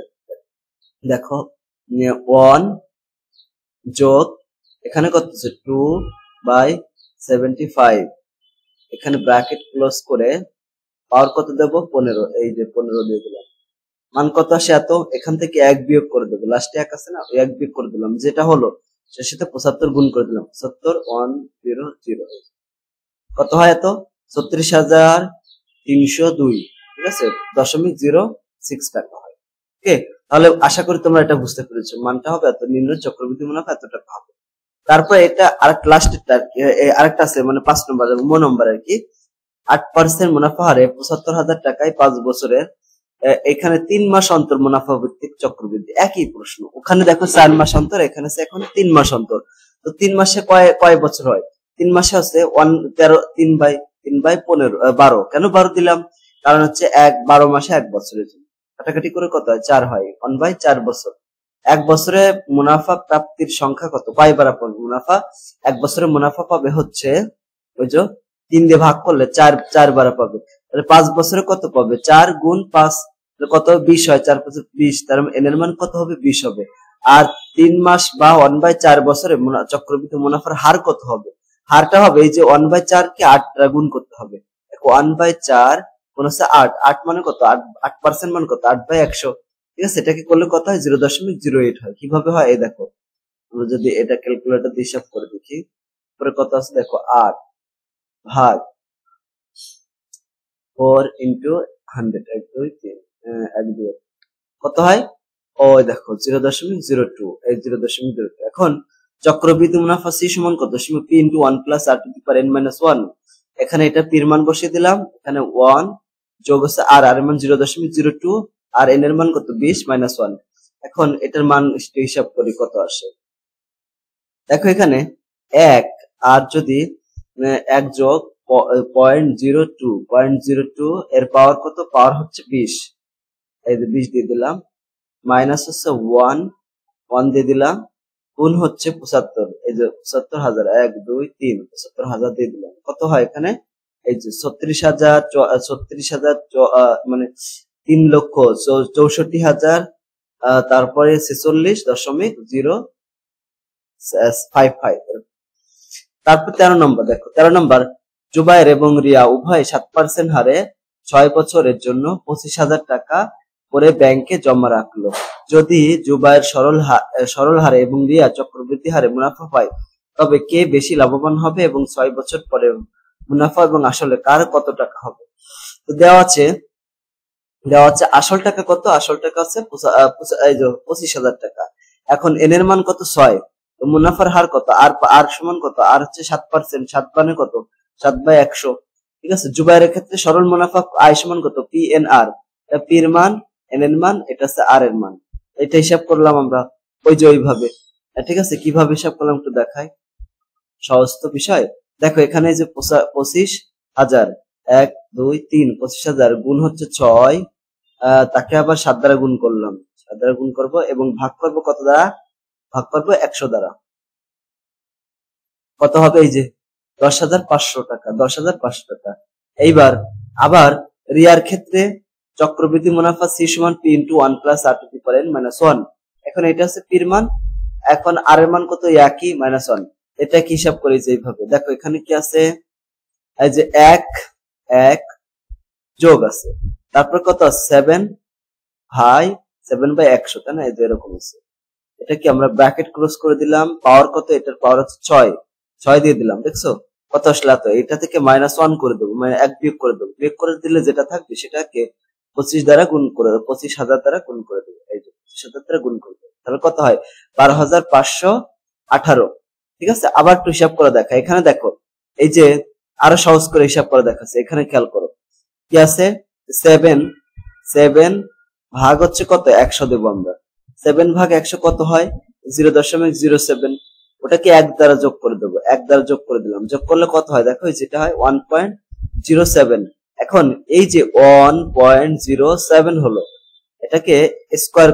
দেখো 1 যোগ এখানে কত আছে 2/75, এখানে ব্র্যাকেট ক্লোজ করে পাওয়ার কত দেব 15, এই যে 15 দিয়ে দিলাম। মান কত আসে এত, এখান থেকে 1 বিয়োগ করে দেবো, লাস্টে 1 আছে না, 1 বিয়োগ করে দিলাম, যেটা হলো সেটার সাথে 75 গুণ করে দিলাম, 75 100, কত হয় এত 36,302, ঠিক আছে, 0.06 টাকা হয়। ওকে, তাহলে আশা করি তোমরা এটা বুঝতে পেরেছো, মানটা হবে এত, নিম্ন চক্রবৃদ্ধি মুনাফা এত টাকা হবে। তারপর এটা আরেকটা লাস্টেরটা আরেকটা আছে, মানে 5 নম্বর নম্বর আর কি, 8% মুনাফা হারে 75,000 টাকায় 5 বছরের, এখানে 3 মাস অন্তর মুনাফা ভিত্তিক চক্রবৃদ্ধি, একই প্রশ্ন। ওখানে দেখো 4 মাস অন্তর, এখানে আছে এখন 3 মাস অন্তর। তো 3 মাসে কয় বছর হয়, 3 মাসে হচ্ছে 3/15, কেন 12 দিলাম, কারণ হচ্ছে 12 মাসে 1 বছরের জন্য, কাটাকাটি করে কত হয় 4 হয়, 1/4 বছর। 1 বছরে মুনাফা প্রাপ্তির সংখ্যা কত, পাইবার মুনাফা 1 বছরে মুনাফা পাবে হচ্ছে ওই যে 3 দিয়ে ভাগ করলে 4 বার পাবে, তাহলে 5 বছরে কত পাবে, 4 গুণ 5 কত 20 হয়, 4 5 20, তার এন এর মান কত হবে 20 হবে। আর 3 মাস বা 1/4 বছরে চক্রবৃদ্ধি মুনাফার হার কত হবে, হারটা হবে এই যে 1/4 কে 8 দ্বারা গুণ করতে হবে। দেখো 1/4 কোন হচ্ছে 8, 8 মানে কত, 8% মানে কত 8/100, ঠিক আছে, এটাকে করলে কত হয় 0.08 হয়। কিভাবে হয় এই দেখো, আমরা যদি এটা ক্যালকুলেটর দিয়ে হিসাব করে দেখি, পরে কত আছে দেখো 8 ভাগ 4 ইন্টু 100, 1 2 3 1 2, কত হয়, ও দেখো 0.02, এই 0.02। এখন চক্রবৃদ্ধি মুনাফা সি সমান কত, P into 1 plus R to the power n-1, এখানে এটা পির মান বসিয়ে দিলাম, এখানে 1 যোগ হচ্ছে আর এর মান 0.02, আর এন এর মান কত 20 -1। এখন এটার মান হিসাব করি কত আসে, দেখো এখানে 1 আর যদি 1 যোগ 0.02 এর পাওয়ার কত, পাওয়ার হচ্ছে 20, এই যে 20 দিয়ে দিলাম, মাইনাস হচ্ছে 1 দিয়ে দিলাম, গুণ হচ্ছে 75, এই যে 75,000, 1 2 3 75,000 দিয়ে দিলাম, কত হয় এখানে এই যে 36,000 মানে 3,64,000, তারপরে 46.055। তারপর 13 নম্বর দেখো, 13 নম্বর, জুবাইর এবং রিয়া উভয় 7% হারে 6 বছরের জন্য 25,000 টাকা করে ব্যাংকে জমা রাখলো। যদি জুবাইর সরল হারে এবং রিয়া চক্রবৃদ্ধি হারে মুনাফা পায়, তবে কে বেশি লাভবান হবে এবং 6 বছর পরে মুনাফা এবং আসলে কার কত টাকা হবে। তো দেওয়া আছে আসল টাকা কত, আসল টাকা আছে 25,000 টাকা। এখন এন এর মান কত 6, তো মুনাফার হার কত, আর সমান কত, আর হচ্ছে 7%, 7 মানে কত 7/100, ঠিক আছে। জুবাইরের ক্ষেত্রে সরল মুনাফা আয় সমান কত, পি এন আর, পির মান এন এর মান, এটা হচ্ছে আর এর মান, এটা হিসাব করলাম আমরা ওই যে ওইভাবে, ঠিক আছে। কিভাবে হিসাব করলাম একটু দেখাই, সহজ তো বিষয়। দেখো এখানে যে 25,000, 1 2 3 25,000 গুণ হচ্ছে 6, তাকে আবার 7 দ্বারা গুণ করলাম, 7 দ্বারা গুণ করব এবং ভাগ করব কত দ্বারা, ভাগ করব 100 দ্বারা, কত হবে এই যে 10,500 টাকা, 10,500 টাকা। এইবার আবার রিয়ার ক্ষেত্রে চক্রবৃদ্ধি মুনাফা সি সমান P into 1 plus R to the power n-1, এখন এটা হচ্ছে পির মান, এখন আর এর মান কত একই -1, এটা কি হিসাব করি যে এইভাবে, দেখো এখানে কি আছে, এই যে 1 যোগ আছে, তারপর কত 7/100, তাই না, এই যে এরকম আছে। এটা কি আমরা ব্র্যাকেট ক্লোজ করে দিলাম, পাওয়ার কত, এটার পাওয়ার হচ্ছে 6 দিয়ে দিলাম, দেখছো কত আসলে, তো এটা থেকে -1 করে দেবো, মানে 1 বিয়োগ করে দেবো, বিয়োগ করে দিলে যেটা থাকবে সেটাকে 25 দ্বারা গুণ করে দেবো, 25,000 দ্বারা গুণ করে দেবো, এই যে 25,000 দ্বারা গুণ করে দেবো, তাহলে কত হয় 12,518, ঠিক আছে। আবার একটু হিসাব করে দেখা, এখানে দেখো এই যে আরো সহজ করে হিসাব করে দেখাচ্ছে, এখানে খেয়াল করো কি আছে, সেভেন, 7 ভাগ হচ্ছে কত 100 দেবো আমরা। 7 ভাগ 100 কত হয় 0.07। ওটাকে 1 দ্বারা যোগ করে দেবো, 1 দ্বারা যোগ করে দিলাম, যোগ করলে কত হয় দেখো, যেটা হয় 1.07। এখন এই যে 1.07 হলো, এটাকে স্কোয়ার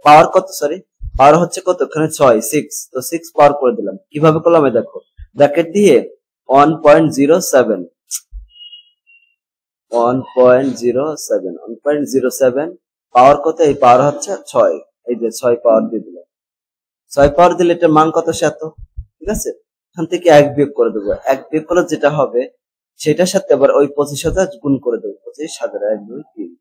পাওয়ার কত, সরি পাওয়ার হচ্ছে কত, এখানে 6 তো 6 পাওয়ার করে দিলাম। কিভাবে করলাম দেখো, ব্র্যাকেট দিয়ে 1.07 পাওয়ার কত, এই পাওয়ার হচ্ছে 6, এই যে 6 পাওয়ার দিয়ে দিলাম। 6 পাওয়ার দিলে এটার মান কত, 7। ঠিক আছে, এখান থেকে 1 বিয়োগ করে দেবো, 1 বিয়োগ করলে যেটা হবে সেটার সাথে আবার ওই 25,000 গুণ করে দেবো। 25,000 1 2 3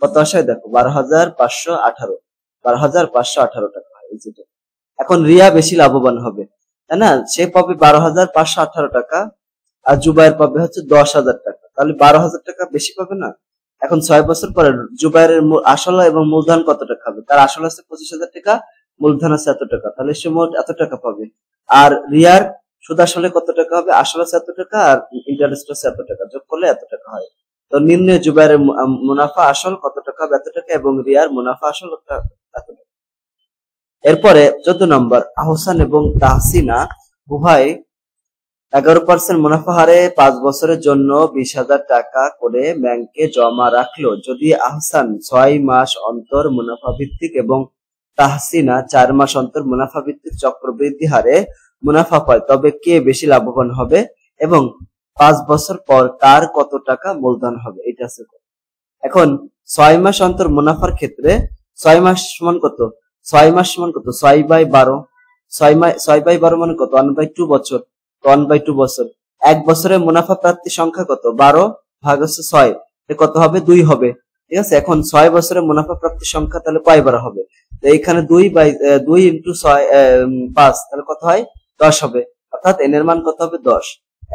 কত আসে দেখো, 12,518, 12,518 টাকা হয় এই যেটা। এখন রিয়া বেশি লাভবান হবে, তাই না? সে পাবে 12,518 টাকা, আর জুবাইর পাবে হচ্ছে 10,000 টাকা, তাহলে 12,000 টাকা বেশি পাবে না? এখন 6 বছর পরে জুবাইরের আসল এবং মূলধন কত টাকা হবে? তার আসল আছে 25,000 টাকা, মূলধন আছে এত টাকা, তাহলে সে মোট এত টাকা পাবে। আর রিয়ার সুদ আসলে কত টাকা হবে? আসল আছে এত টাকা আর ইন্টারেস্ট আছে এত টাকা, যোগ করলে এত টাকা হয়। তো নিম্নে জুবাইরের মুনাফা আসল কত টাকা হবে? এত টাকা, এবং রিয়ার মুনাফা আসল এত টাকা। এরপরে 14 নম্বর, আহসান এবং তাহসিনা উভয় 11% মুনাফা হারে 5 বছরের জন্য 20,000 টাকা করে ব্যাংকে জমা রাখলো। যদি আহসান 6 মাস অন্তর মুনাফা ভিত্তিক এবং তাহসিনা 4 মাস অন্তর মুনাফা ভিত্তিক চক্রবৃদ্ধি হারে মুনাফা পায়, তবে কে বেশি লাভবান হবে এবং 5 বছর পর কার কত টাকা মূলধন হবে? এটা আছে। এখন 6 মাস অন্তর মুনাফার ক্ষেত্রে 6 মাস সমান কত, 6/12, 6/12 মানে কত, 1/2 বছর, 1/2 বছর। 1 বছরের মুনাফা প্রাপ্তি সংখ্যা কত, 12 ভাগ হচ্ছে 6, কত হবে 2 হবে। ঠিক আছে, এখন 6 বছরের মুনাফা প্রাপ্তি সংখ্যা তাহলে কয়বার হবে? তো এখানে 2 ইন্টু 6 5, তাহলে কত হয় 10 হবে, অর্থাৎ n এর মান কত হবে 10।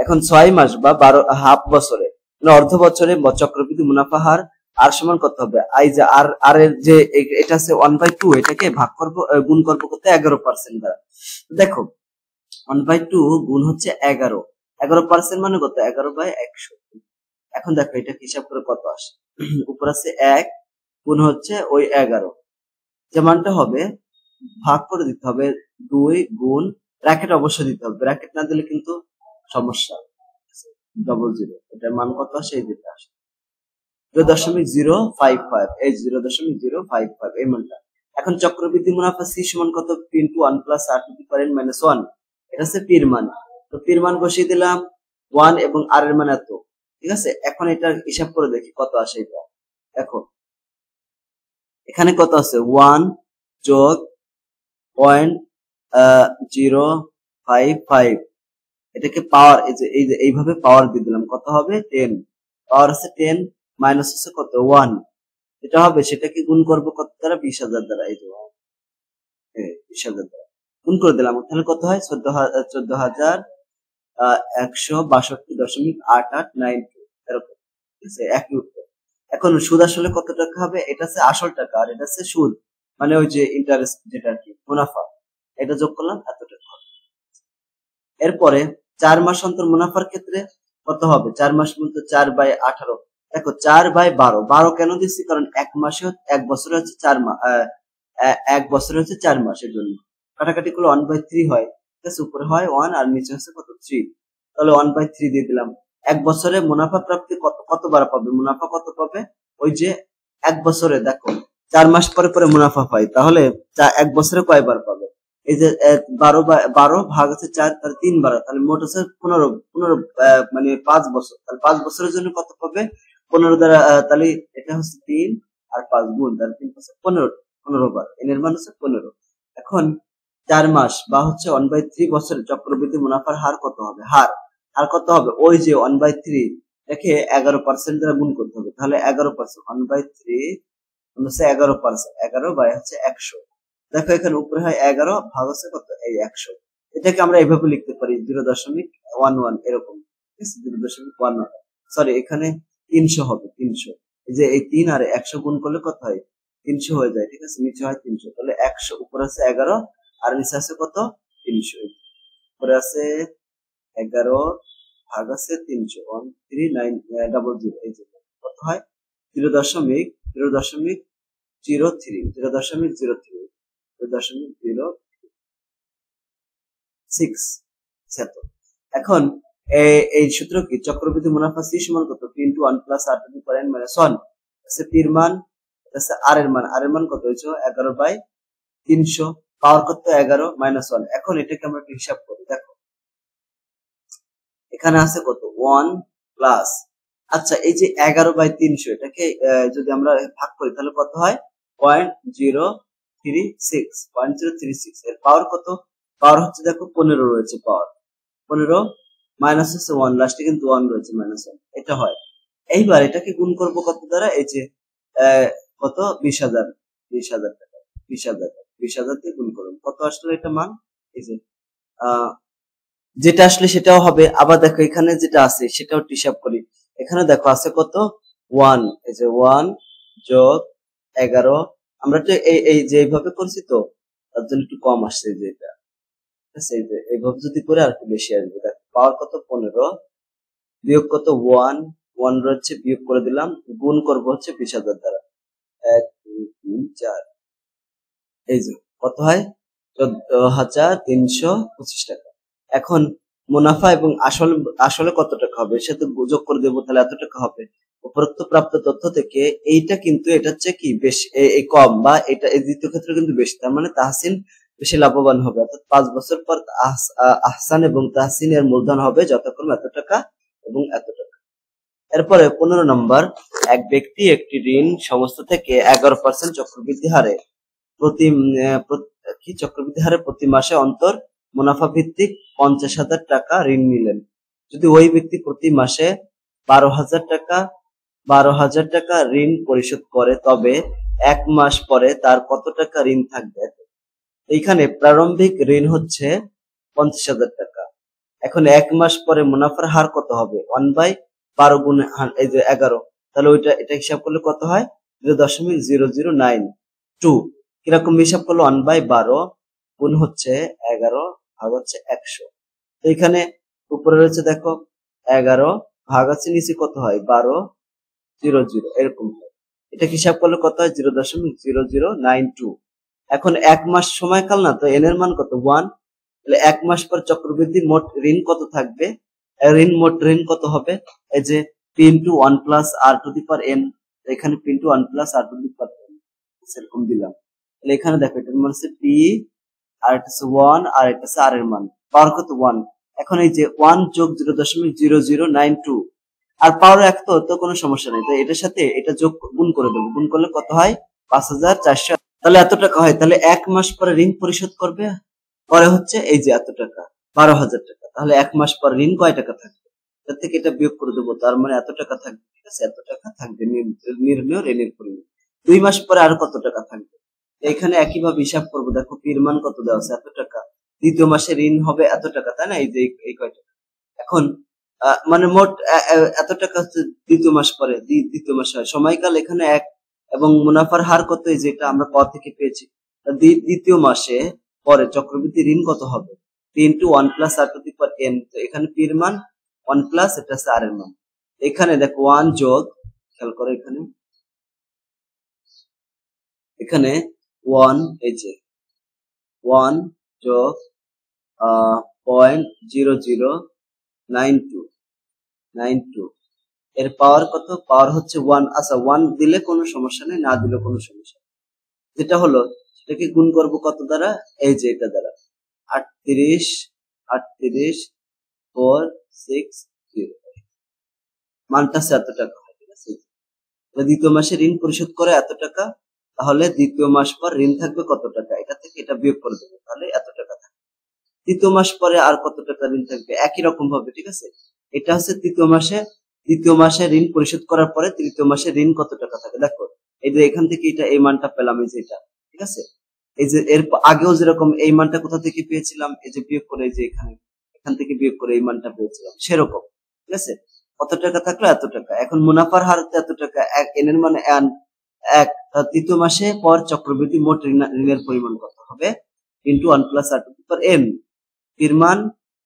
এখন 6 মাস বা 12 হাফ বছরে, মানে অর্ধ বছরে চক্রবৃদ্ধি মুনাফা হার আর সমান কত হবে, এই যে আর এর যে এটা আছে 1/2, এটাকে ভাগ করবো, গুণ করবো কত 11% দ্বারা। দেখো 1/2 গুণ হচ্ছে 11% মানে কত, 11/100। এখন দেখো এটা হিসাব করে কত আসে, উপর আছে 1 গুণ হচ্ছে ওই 11, যে মানটা হবে ভাগ করে দিতে হবে 2 গুণ, ব্র্যাকেট অবশ্যই দিতে হবে, ব্র্যাকেট না দিলে কিন্তু সমস্যা, 00, এটার মান কত আসে, এই যেটা আসে 0.055, এই 0.055 এই মানটা। এখন চক্রবৃদ্ধি মুনাফা সি সমান কত, p * 1 + r⁻⁻1, এটা হচ্ছে পির মান। তো পির মান বসিয়ে দিলাম 1 এবং আর এর মান এত। ঠিক আছে, এখন এটা হিসাব করে দেখি কত আসে এটা। দেখো এখানে কত আছে, 1 যোগ 0.055, এটাকে পাওয়ার, এই যে এইভাবে পাওয়ার দিয়ে দিলাম, কত হবে 10, পাওয়ার আছে 10, মাইনাস আছে কত 1, এটা হবে, সেটাকে গুণ করবো কত দ্বারা, 20,000 দ্বারা, এই যে 20,000 দ্বারা গুণ করে দিলাম, তাহলে কত হয় 14,162.8892, এরকম। ঠিক আছে, একই উত্তর। এখন সুদ আসলে কত টাকা হবে, এটা হচ্ছে আসল টাকা আর এটা হচ্ছে সুদ, মানে ওই যে ইন্টারেস্ট যেটা আর কি মুনাফা, এটা যোগ করলাম এত টাকা হবে। এরপরে 4 মাস অন্তর মুনাফার ক্ষেত্রে কত হবে, 4 মাস বলতে 4/18। দেখো 4/12, 12 কেন দিচ্ছি, কারণ 1 মাসে 1 বছরে হচ্ছে 4 মাস, 1 বছরে হচ্ছে 4 মাসের জন্য কাটাকাটি করলে 1/3 হয়। ঠিক আছে, উপরে হয় 1 আর নিচে হচ্ছে কত 3, তাহলে 1/3 দিয়ে দিলাম। 1 বছরে মুনাফা প্রাপ্তি কতবার পাবে, মুনাফা কত পাবে, ওই যে 1 বছরে দেখো 4 মাস পরে পরে মুনাফা পাই, তাহলে 1 বছরে কয়বার পাবে, এই যে 12 ভাগ হচ্ছে 4, তাহলে 3 বার, তাহলে মোট হচ্ছে 15, মানে 5 বছর, তাহলে 5 বছরের জন্য কত পাবে 15 দ্বারা, তাহলে এটা হচ্ছে 3 আর 5 গুণ, তাহলে 3 হচ্ছে 15 বার, এন এর মান হচ্ছে 15। এখন 4 মাস বা হচ্ছে 1/3 বছরের চক্রবৃদ্ধি মুনাফার হার কত হবে, হার কত হবে, ওই যে 1/3 একে 11% দ্বারা গুণ করতে হবে, তাহলে 11%, 1/3 হচ্ছে 11%, 11/100। দেখো এখানে উপরে হয় 11 ভাগ হচ্ছে কত, এই 100, এটাকে আমরা এইভাবে লিখতে পারি 0.11 এরকম। 0.11, সরি এখানে 300 হবে, 300, এই যে এই 3 আর 100 গুণ করলে কত হয় 300 হয়ে যায়। ঠিক আছে, নিচে হয় 300, তাহলে 100 উপরে আছে 11 আর নিচে আছে কত 300, উপরে আছে 11 ভাগ আছে 300, 13900, এই যে কত হয় 0.003 এখন এই সূত্র কি? চক্রবৃদ্ধি মুনাফা সি সমান কত? P into 1 plus R to the power n minus 1। পির মান, আর এর মান কত হয়েছে? 11/300। পাওয়ার কত? 11 মাইনাস 1। এখন এটাকে আমরা একটু হিসাব করি। দেখো এখানে আছে কত? 1 প্লাস, আচ্ছা এই যে 11/300 এটাকে যদি আমরা ভাগ করি তাহলে কত হয়? 0.036। এর পাওয়ার কত? পাওয়ার হচ্ছে দেখো 15 রয়েছে, পাওয়ার 15 মাইনাস হচ্ছে 1, লাস্টে কিন্তু 1 রয়েছে, মাইনাস 1, এটা হয়। এইবার এটাকে গুণ করব কত দ্বারা? এই যে কত? 20,000 টাকা, 20,000 দিয়ে গুণ করব, কত আসলে এটা মান? এই যে যেটা আসলে সেটাও হবে। আবার দেখো এখানে যেটা আছে সেটাও হিসাব করি। এখানে দেখো আছে কত? 1, এই যে 1 যোগ 11, আমরা তো এই যে এইভাবে করছি তো তার জন্য একটু কম আসছে, যে এটা ঠিক আছে। এই যে এইভাবে যদি করে আর একটু বেশি আসবে। দেখো পাওয়ার কত? 15 বিয়োগ কত? 1 রয়েছে, বিয়োগ করে দিলাম, গুণ করব হচ্ছে 20,000 দ্বারা। 1 2 3 4, এই যে কত হয়? 14,325 টাকা। এখন মুনাফা এবং আসলে কত টাকা হবে সেটা যোগ করে দেবো, তাহলে এত টাকা হবে। উপরোক্ত প্রাপ্ত তথ্য থেকে এইটা কিন্তু এটা হচ্ছে কি বেশি, এই কম, বা এটা এই দ্বিতীয় ক্ষেত্রে কিন্তু বেশি, তার মানে তাহসিন বেশি লাভবান হবে। অর্থাৎ 5 বছর পর আহসান এবং তাহসিনের মূলধন হবে যথাক্রমে এত টাকা এবং এত টাকা। এরপরে 15 নম্বর, এক ব্যক্তি একটি ঋণ সংস্থা থেকে 11% চক্রবৃদ্ধি হারে প্রতি মাসে অন্তর মুনাফা ভিত্তিক 50,000 টাকা ঋণ নিলেন। যদি ওই ব্যক্তি প্রতি মাসে 12,000 টাকা ঋণ পরিশোধ করে, তবে 1 মাস পরে তার কত টাকা ঋণ থাকবে? এইখানে প্রারম্ভিক ঋণ হচ্ছে 50,000 টাকা। এখন 1 মাস পরে মুনাফার হার কত হবে? 1/12 গুণ এই যে 11, তাহলে এটা হিসাব করলে কত হয়? 0.0092। কিরকম হিসাব করলো? 1/12 গুণ হচ্ছে 11 ভাগ হচ্ছে 100। তো এখানে উপরে রয়েছে দেখো 11 ভাগ আছে, নিচে কত হয়? 1200, এরকম হয়। এটা হিসাব করলে কত হয়? 0.0092। এখন 1 মাস সময়কাল না, তো এন এর মান কত? 1। তাহলে 1 মাস পর চক্রবৃদ্ধি মোট ঋণ কত থাকবে? মোট ঋণ কত হবে? এই যে P into 1 plus R to the power n, এখানে P into 1 plus R to the power n সেরকম দিলাম। তাহলে এখানে দেখো এটার মান হচ্ছে পি, আর এটা হচ্ছে 1, আর এটা হচ্ছে আর এর মান, পাওয়ার কত? 1। এখন এই যে 1 যোগ 0.0092, আর পাওয়ার 1 তো কোনো সমস্যা নেই, তো এটার সাথে এটা যোগ গুণ করে দেবো, গুণ করলে কত হয়? 5,400। তাহলে এত টাকা হয়। তাহলে 1 মাস পরে ঋণ পরিশোধ করবে, পরে হচ্ছে এই যে এত টাকা, 12,000 টাকা। তাহলে 1 মাস পর ঋণ কয় টাকা থাকবে? তার থেকে এটা বিয়োগ করে দেবো, তার মানে এত টাকা থাকবে, ঠিক আছে, এত টাকা থাকবে নির্ণয় ঋণের পরিমাণ। 2 মাস পরে আর কত টাকা থাকবে? এখানে একইভাবে হিসাব করবো। দেখো পির মান কত দেওয়া আছে? এত টাকা। দ্বিতীয় মাসে ঋণ হবে এত টাকা, তাই না? এই যে এই কয় টাকা। এখন মানে মোট এত টাকা হচ্ছে দ্বিতীয় মাস পরে, দ্বিতীয় মাস হয়। সময়কাল এখানে 1 এবং মুনাফার হার কত? এই যে এটা আমরা ক থেকে পেয়েছি। দ্বিতীয় মাসে পরে চক্রবৃদ্ধি ঋণ কত হবে? P into 1 plus R to the power n। তো এখানে পির মান 1 প্লাস এটা আছে আর এর মান। এখানে দেখো 1 যোগ, খেয়াল করো এখানে 1, এই যে 1 যোগ 0.0092, এর পাওয়ার কত? পাওয়ার হচ্ছে 1। আচ্ছা 1 দিলে কোনো সমস্যা নেই, না দিলে কোনো সমস্যা নেই। যেটা হলো সেটাকে গুণ করব কত দ্বারা? এই যে এটা দ্বারা, 38,460, মানটা এত টাকা হয়, ঠিক আছে। দ্বিতীয় মাসে ঋণ পরিশোধ করে এত টাকা, তাহলে দ্বিতীয় মাস পর ঋণ থাকবে কত টাকা? এটা থেকে এটা বিয়োগ করে দেবো, তাহলে এত টাকা থাকবে। তৃতীয় মাস পরে আর কত টাকা ঋণ থাকবে? একই রকম ভাবে, ঠিক আছে। এটা হচ্ছে দ্বিতীয় মাসে ঋণ পরিশোধ করার পরে তৃতীয় মাসে ঋণ কত টাকা থাকে? দেখো এই যে এখান থেকে এটা এই মানটা পেলাম, এই যে এটা, ঠিক আছে। এই যে এর আগেও যেরকম এই মানটা কোথা থেকে পেয়েছিলাম? এই যে বিয়োগ করে, এই যে এখান থেকে বিয়োগ করে এই মানটা পেয়েছিলাম, সেরকম, ঠিক আছে। কত টাকা থাকলো? এত টাকা। এখন মুনাফার হার এত টাকা, এন এর মানে 1। তৃতীয় মাসে পর চক্রবৃদ্ধি মোট ঋণের পরিমাণ কত হবে? Into 1 plus R to the power n। এর মান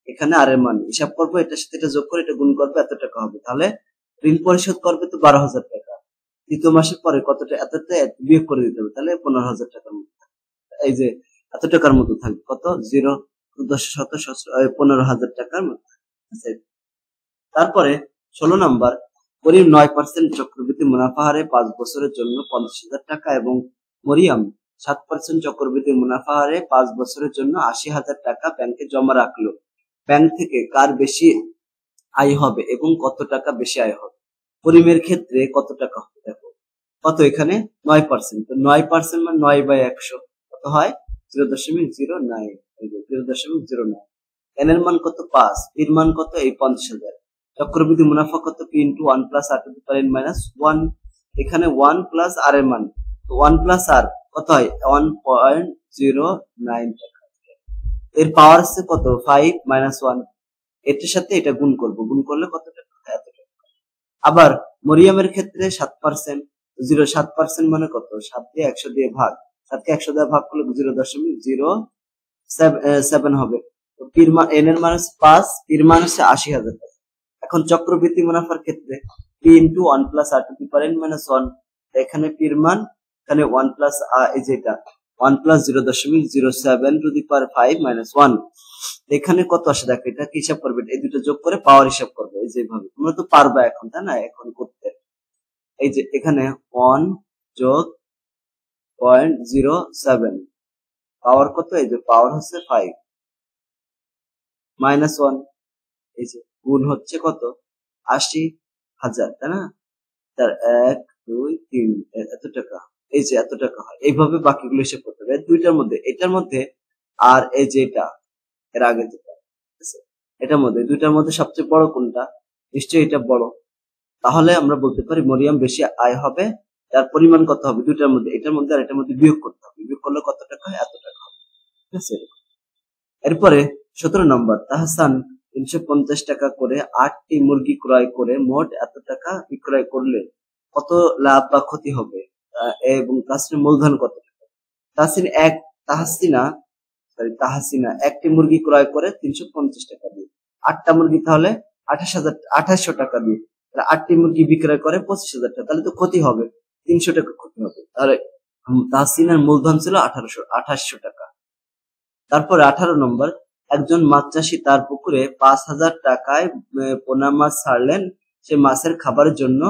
এখানে আর এর মান হিসাব করবো, এটার সাথে এটা যোগ করে এটা গুণ করবো, এত টাকা হবে। তাহলে ঋণ পরিশোধ করবে তো 12,000 টাকা। দ্বিতীয় মাসের পরে কতটা এতটা বিয়োগ করে দিতে হবে, তাহলে 15,000 টাকার মতো এই যে এত টাকার মতো থাকবে, কত 0 10 শত 15,000 টাকার মতো। তারপরে 16 নম্বর, করিম 9% চক্রবৃদ্ধি মুনাফা হারে 5 বছরের জন্য 50,000 টাকা এবং মরিয়ম 7% চক্রবৃদ্ধি মুনাফা হারে 5 বছরের জন্য 80,000 টাকা ব্যাংকে জমা রাখলো। ব্যাংক থেকে কার বেশি আয় হবে এবং কত টাকা বেশি আয় হবে? করিমের ক্ষেত্রে কত টাকা হবে? দেখো কত, এখানে 9%, তো 9% মানে 9/100 কত হয় 0.09, 0.09। এন এর মান কত 5, এর মান কত এই 50,000। চক্রবৃদ্ধি মুনাফা কত p into 1 plus r two the power n minus 1, এখানে 1 প্লাস r এর মান 1 প্লাস r কত হয় 1.09 টাকা। এর পাওয়ার আছে কত 5 মাইনাস 1, এটার সাথে এটা গুণ করব, গুণ করলে কত টাকা হয় এত টাকা। আবার মরিয়মের ক্ষেত্রে 7%, 7% মানে কত 7 দিয়ে 100 দিয়ে ভাগ, 7 কে 100 দিয়ে ভাগ করলে 0.07 হবে। তো পির মান n এর মান হচ্ছে 5, পির মান হচ্ছে 80,000 টাকা। এখন চক্রবৃদ্ধি মুনাফার ক্ষেত্রে p into 1 plus r two the power n minus 1, এখানে পির মান এখানে 1 প্লাস এই যে এটা 1 plus 0.07 two the power 5 minus 1, এখানে কত আসে দেখো, এটা কি হিসাব করবে, এই দুটো যোগ করে পাওয়ার হিসাব করবে, এই যেভাবে তোমরা তো পারবা এখন, তাই না, এখন করতে। এই যে এখানে 1 যোগ 0.07 পাওয়ার কত, এই যে পাওয়ার হচ্ছে 5 মাইনাস 1, এই যে গুণ হচ্ছে কত 80,000, তাই না, তার 1 2 3 এত টাকা, এই যে এত টাকা হয়। এইভাবে বাকিগুলো হিসাব করতে হবে দুইটার মধ্যে, এটার মধ্যে আর এই যে এটা এর আগে যেটা এটার মধ্যে, দুইটার মধ্যে সবচেয়ে বড় কোনটা, নিশ্চয়ই এটা বড়। তাহলে আমরা বলতে পারি মরিয়ম বেশি আয় হবে, তার পরিমাণ কত হবে, দুইটার মধ্যে এটার মধ্যে আর এটার মধ্যে বিয়োগ করতে হবে, বিয়োগ করলে কত টাকা হয় এত টাকা হবে, ঠিক আছে। এরপরে 17 নম্বর, তাহসান 350 টাকা করে 8টি মুরগি ক্রয় করে মোট এত টাকা বিক্রয় করলে কত লাভ বা ক্ষতি হবে এবং তাহসিনের মূলধন কত টাকা? তাহসিনা একটি মুরগি ক্রয় করে 350 টাকা দিয়ে, 8টা মুরগি তাহলে 2800 টাকা দিয়ে, 8টি মুরগি বিক্রয় করে 25,000 টাকা, তাহলে তো ক্ষতি হবে 300 টাকা ক্ষতি হবে। তাহলে তাহসিনের মূলধন ছিল 2800 টাকা। তারপরে 18 নম্বর, একজন মাছ চাষী তার পুকুরে 5,000 টাকায় পোনা মাছ ছাড়লেন, সে মাছের খাবারের জন্য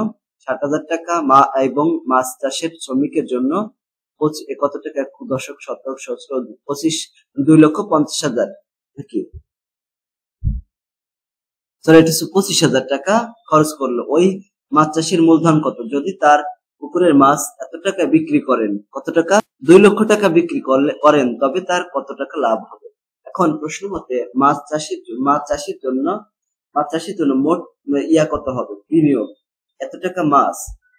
60,000 টাকা এবং মাছ চাষের শ্রমিকের জন্য কত টাকা, দশক শতক সহস্র 2,50,000 নাকি, এটা হচ্ছে 25,000 টাকা খরচ করলো। ওই মাছ চাষির মূলধন কত? যদি তার পুকুরের মাছ এত টাকা বিক্রি করেন, কত টাকা 2 লক্ষ টাকা বিক্রি করেন, তবে তার কত টাকা লাভ হবে? এখন প্রশ্ন মতে মাছ চাষির জন্য মোট কত হবে, বিনিয়োগ এত টাকা মাছ,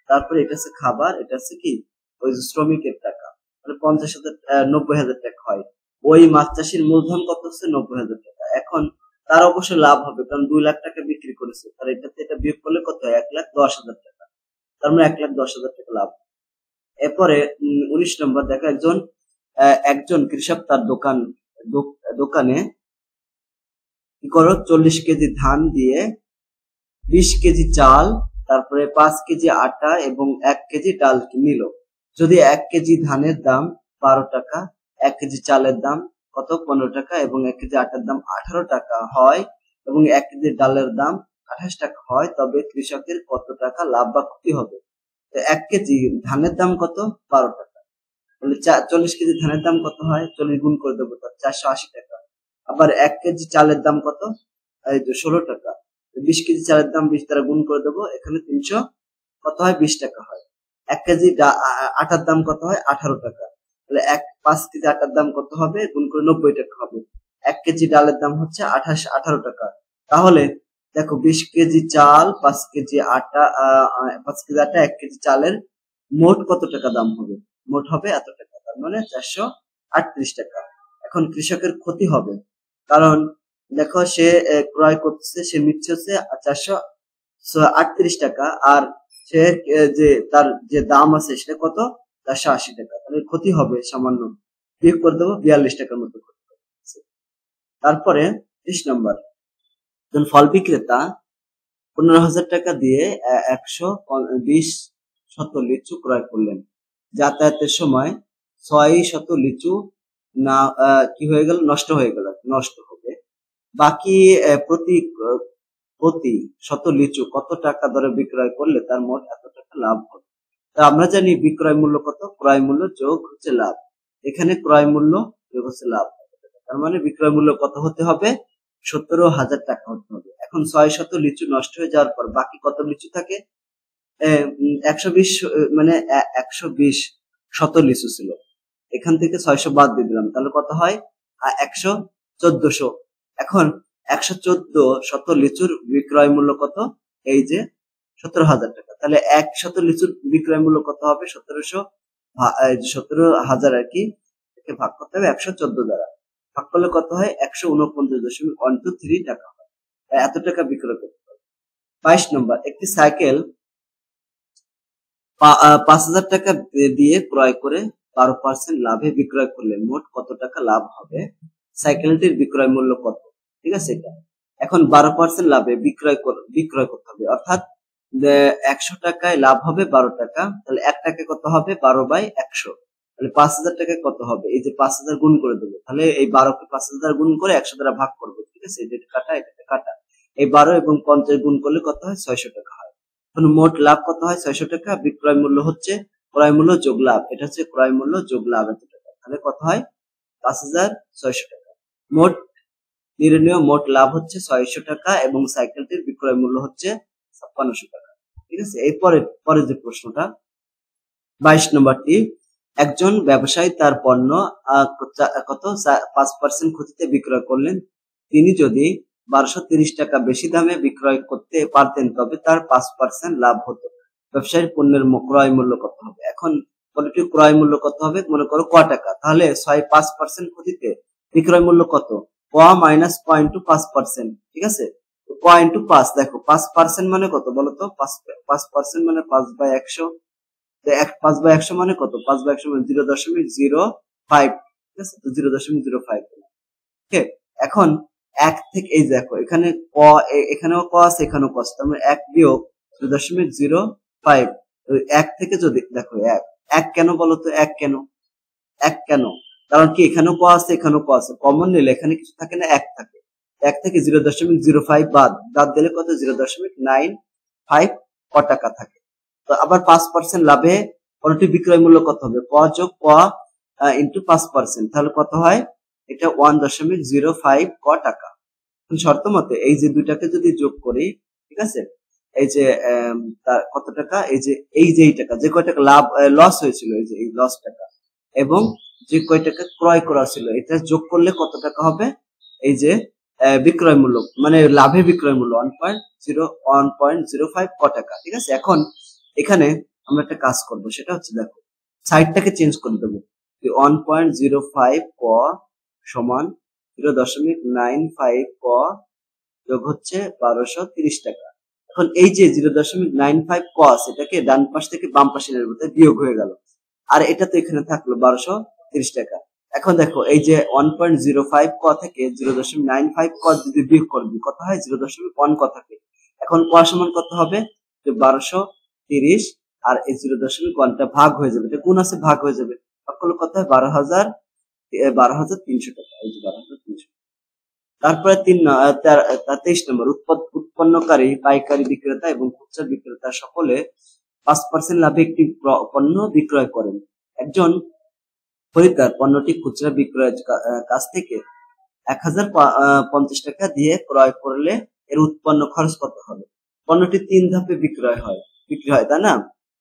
তারপরে এটা হচ্ছে খাবার, এটা হচ্ছে কি ওই শ্রমিকের টাকা, মানে 50,000 90,000 টাকা হয়। ওই মাছ চাষির মূলধন কত হচ্ছে 90,000 টাকা। এখন তার অবশ্যই লাভ হবে, কারণ 2 লাখ টাকা বিক্রি করেছে, তার এটাতে এটা বিয়োগ করলে কত হয় 1,10,000 টাকা, তার মানে 1,10,000 টাকা লাভ। এরপরে 19 নম্বর দেখো, একজন কৃষক তার দোকানে কি করো 40 কেজি ধান দিয়ে 20 কেজি চাল, তারপরে 5 কেজি আটা এবং 1 কেজি ডাল নিল। যদি 1 কেজি ধানের দাম 12 টাকা, 1 কেজি চালের দাম কত 15 টাকা এবং 1 কেজি আটার দাম 18 টাকা হয় এবং 1 কেজি ডালের দাম 28 টাকা হয়, তবে কৃষকের কত টাকা লাভ বা ক্ষতি হবে? 1 কেজি ধানের দাম কত 12 টাকা, তাহলে 40 কেজি ধানের দাম কত হয়, 40 গুণ করে দেবো, 480 টাকা। আবার 1 কেজি চালের দাম কত, এই তো 16 টাকা, 20 কেজি চালের দাম 20 দ্বারা গুণ করে দেবো, এখানে 300 কত হয় 20 টাকা হয়। 1 কেজি আটার দাম কত হয় 18 টাকা, তাহলে 5 কেজি আটার দাম কত হবে, গুণ করে 90 টাকা হবে। 1 কেজি ডালের দাম হচ্ছে 18 টাকা। তাহলে দেখো 20 কেজি চাল, 5 কেজি আটা, 5 কেজি আটা, 1 কেজি চালের মোট কত টাকা দাম হবে, মোট হবে এত টাকা, তার মানে 438 টাকা। এখন কৃষকের ক্ষতি হবে, কারণ দেখো সে ক্রয় করতেছে, সে নিচ্ছে হচ্ছে 438 টাকা, আর সে যে তার যে দাম আছে সেটা কত 480 টাকা, তাহলে ক্ষতি হবে সামান্য, বিয়োগ করে দেবো 42 টাকার মতো ক্ষতি হবে। তারপরে 30 নম্বর, ফল বিক্রেতা 15,000 টাকা দিয়ে 120 শত লিচু ক্রয় করলেন। যাতায়াতের সময় 600 লিচু না কি হয়ে গেল, নষ্ট হয়ে গেল, নষ্ট হবে। বাকি প্রতি প্রতি শত লিচু কত টাকা দরে বিক্রয় করলে তার মোট এত টাকা লাভ হবে। তা আমরা জানি বিক্রয় মূল্য কত, ক্রয় মূল্য যোগ হচ্ছে লাভ। এখানে ক্রয় মূল্য যোগ হচ্ছে লাভ, তার মানে বিক্রয় মূল্য কত হতে হবে, 17,000 টাকা হতে হবে। এখন 600 লিচু নষ্ট হয়ে যাওয়ার পর বাকি কত লিচু থাকে, 120, মানে 120 শত লিচু ছিল, এখান থেকে 600 বাদ দিয়ে দিলাম, তাহলে কত হয় 11400। এখন 114 শত লিচুর বিক্রয় মূল্য কত, এই যে 17,000 টাকা, তাহলে 100 লিচুর বিক্রয় মূল্য কত হবে, 17,000 আর কি, ভাগ করতে হবে 114 দ্বারা, ভাগ করলে কত হয় 149.123 টাকা হয়, এত টাকা বিক্রয় করতে হবে। 22 নম্বর, একটি সাইকেল 5,000 টাকা দিয়ে ক্রয় করে 12% লাভে বিক্রয় করলে মোট কত টাকা লাভ হবে, সাইকেলটির বিক্রয় মূল্য কত, ঠিক আছে। এটা এখন 12% লাভে বিক্রয় করতে হবে, অর্থাৎ 100 টাকায় লাভ হবে 12 টাকা, তাহলে 1 টাকায় কত হবে 12/100, তাহলে 5,000 টাকায় কত হবে, এই যে 5,000 গুণ করে দেবো, তাহলে এই 12 কে 5,000 গুণ করে 100 দ্বারা ভাগ করবো, ঠিক আছে, এটা কাটা এটা কাটা, এই 12 এবং 50 গুণ করলে কত হয় 600 টাকা হয়। এখন মোট লাভ কত হয় 600 টাকা, বিক্রয় মূল্য হচ্ছে ক্রয় মূল্য যোগ লাভ, এটা হচ্ছে ক্রয় মূল্য যোগ লাভ এত টাকা, তাহলে কত হয় 5,600 টাকা। মোট নির্ণয় মোট লাভ হচ্ছে 600 টাকা এবং সাইকেলটির বিক্রয় মূল্য হচ্ছে 5600 টাকা, ঠিক আছে। এই পরে যে প্রশ্নটা 22 নম্বরটি, একজন ব্যবসায়ী তার পণ্য কত 5% ক্ষতিতে বিক্রয় করলেন, তিনি যদি 1230 টাকা বেশি দামে বিক্রয় করতে পারতেন তবে তার 5% লাভ হতো। ব্যবসায়ীর পণ্যের ক্রয় মূল্য কত হবে, এখন পণ্যটির ক্রয় মূল্য কত হবে, মনে করো ক টাকা, তাহলে 5% ক্ষতিতে বিক্রয় মূল্য কত, ক মাইনাস ক ইন্টু 5%, ঠিক আছে। ক ইন্টু 5, দেখো 5% মানে কত বলতো, 5% মানে 5/100, 5/100 মানে কত, 5/100 মানে 0.05, ঠিক আছে, তো 0.05, ঠিক। এখন 1 থেকে এই দেখো এখানে ক, এখানেও ক আছে এখানেও ক আছে, তার মানে 1 বিয়োগ 0.05, 1 থেকে যদি দেখো 1 কেন বলতো, 1 কেন, 1 কেন, কারণ কি এখানেও ক আছে এখানেও ক আছে, কমন নিলে এখানে কিছু থাকে না, 1 থাকে, 1 থেকে 0.05 বাদ দিলে কত 0.95 ক টাকা থাকে। তো আবার 5% লাভে পণ্যটির বিক্রয় মূল্য কত হবে, ক যোগ ক ইন্টু 5%, তাহলে কত হয়, এটা 1.05 ক টাকা। শর্ত মতে এই যে দুইটাকে যদি যোগ করি, ঠিক আছে, এই যে কত টাকা, এই যে এই টাকা, যে কয় টাকা লাভ লস হয়েছিল, এই যে এই লস টাকা এবং যে কয় টাকা ক্রয় করা ছিল, এটা যোগ করলে কত টাকা হবে, এই যে বিক্রয় মূল্য মানে লাভে বিক্রয় মূল্য 1.05 ক টাকা, ঠিক আছে। এখন এখানে আমরা একটা কাজ করব, সেটা হচ্ছে দেখো সাইডটাকে চেঞ্জ করে দেবো, 1.05 ক সমান 0.95 ক যোগ হচ্ছে 1230 টাকা। এখন এই যে 0.95 ক সেটাকে ডান পাশ থেকে বাম পাশের মধ্যে বিয়োগ হয়ে গেল, আর এটা তো এখানে থাকলো 1230 টাকা। এখন দেখো এই যে 1.05 ক থেকে 0.95 ক যদি বিয়োগ করবি কত হয়, 0.1 ক থাকে। এখন ক সমান কত হবে, যে 1230 আর এই 0.1টা ভাগ হয়ে যাবে, এটা গুণ আছে ভাগ হয়ে যাবে, ভাগ করলে কত হয় 12,300 টাকা, এই যে 12,300। তারপরে 23 নম্বর, উৎপন্নকারী, পাইকারি বিক্রেতা এবং খুচরা বিক্রেতা সকলে 5% লাভে একটি পণ্য বিক্রয় করেন। একজন খরিদ্দার পণ্যটি খুচরা বিক্রয়ের কাছ থেকে 1050 টাকা দিয়ে ক্রয় করলে এর উৎপন্ন খরচ কত হবে। পণ্যটি 3 ধাপে বিক্রি হয় তাই না,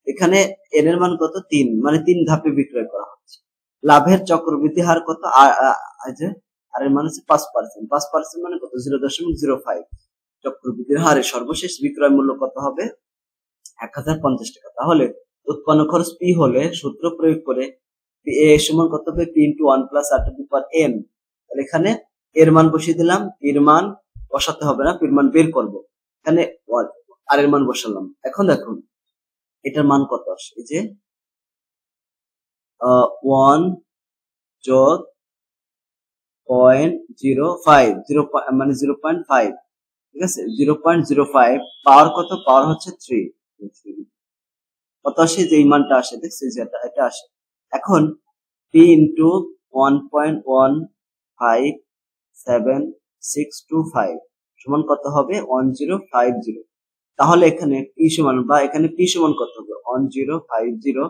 এখানে এর মান কত 3, মানে 3 ধাপে বিক্রয় করা হচ্ছে। লাভের চক্রবৃদ্ধি হার কত, আর এর মান হচ্ছে 5%, 5% মানে কত 0.05, চক্রবৃদ্ধির হারে সর্বশেষ বিক্রয় মূল্য কত হবে 1050 টাকা। তাহলে উৎপন্ন খরচ পি হলে সূত্র প্রয়োগ করে এ সমান কত হবে, P into 1 plus R to the power N. তাহলে এখানে এর মান বসিয়ে দিলাম, পির মান বসাতে হবে না, পির মান বের করব, এখানে আর এর মান বসালাম। এখন দেখুন এটার মান কত আসে, এই যে 1 যোগ 0.05, মানে 0.5, ঠিক আছে, 0.05 পাওয়ার কত, পাওয়ার হচ্ছে 3, কত আসে, যে মানটা আসে দেখছি যে এটা আসে। এখন p ইন্টু 1.15765 সমান কত হবে 1050। তাহলে এখানে p সমান, বা এখানে p সমান কত হবে 1050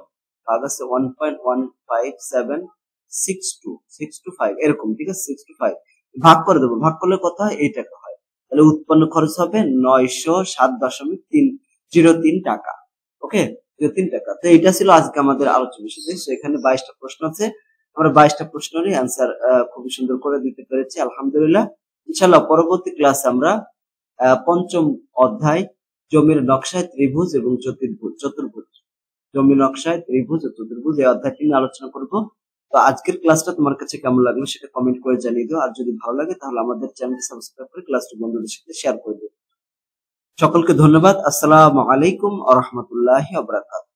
ভাগ আছে 1.15762 এরকম, ঠিক আছে 625 ভাগ করে দেবো, ভাগ করলে কত হয় এই টাকা হয়। তাহলে উৎপন্ন খরচ হবে 907.03 টাকা। ওকে, 3 টাকা। তো এটা ছিল আজকে আমাদের আলোচনা বিষয়। এখানে 22টা প্রশ্ন আছে, আমরা 22টা প্রশ্নেরই অ্যান্সার খুবই সুন্দর করে দিতে পেরেছি আলহামদুলিল্লাহ। ইনশাআল্লাহ পরবর্তী ক্লাসে আমরা পঞ্চম অধ্যায় জমির নকশায় ত্রিভুজ এবং চতুর্ভুজ, জমি নকশায় ত্রিভুজ ও চতুর্ভুজ এই অধ্যায়টি নিয়ে আলোচনা করব। তো আজকের ক্লাসটা তোমার কাছে কেমন লাগলো সেটা কমেন্ট করে জানিয়ে দিও, আর যদি ভালো লাগে তাহলে আমাদের চ্যানেলটি সাবস্ক্রাইব করে ক্লাসটি বন্ধুদের সাথে শেয়ার করে দিও। সকলকে ধন্যবাদ। আসসালামু আলাইকুম ওয়া রাহমাতুল্লাহি ওয়া বারাকাতুহু।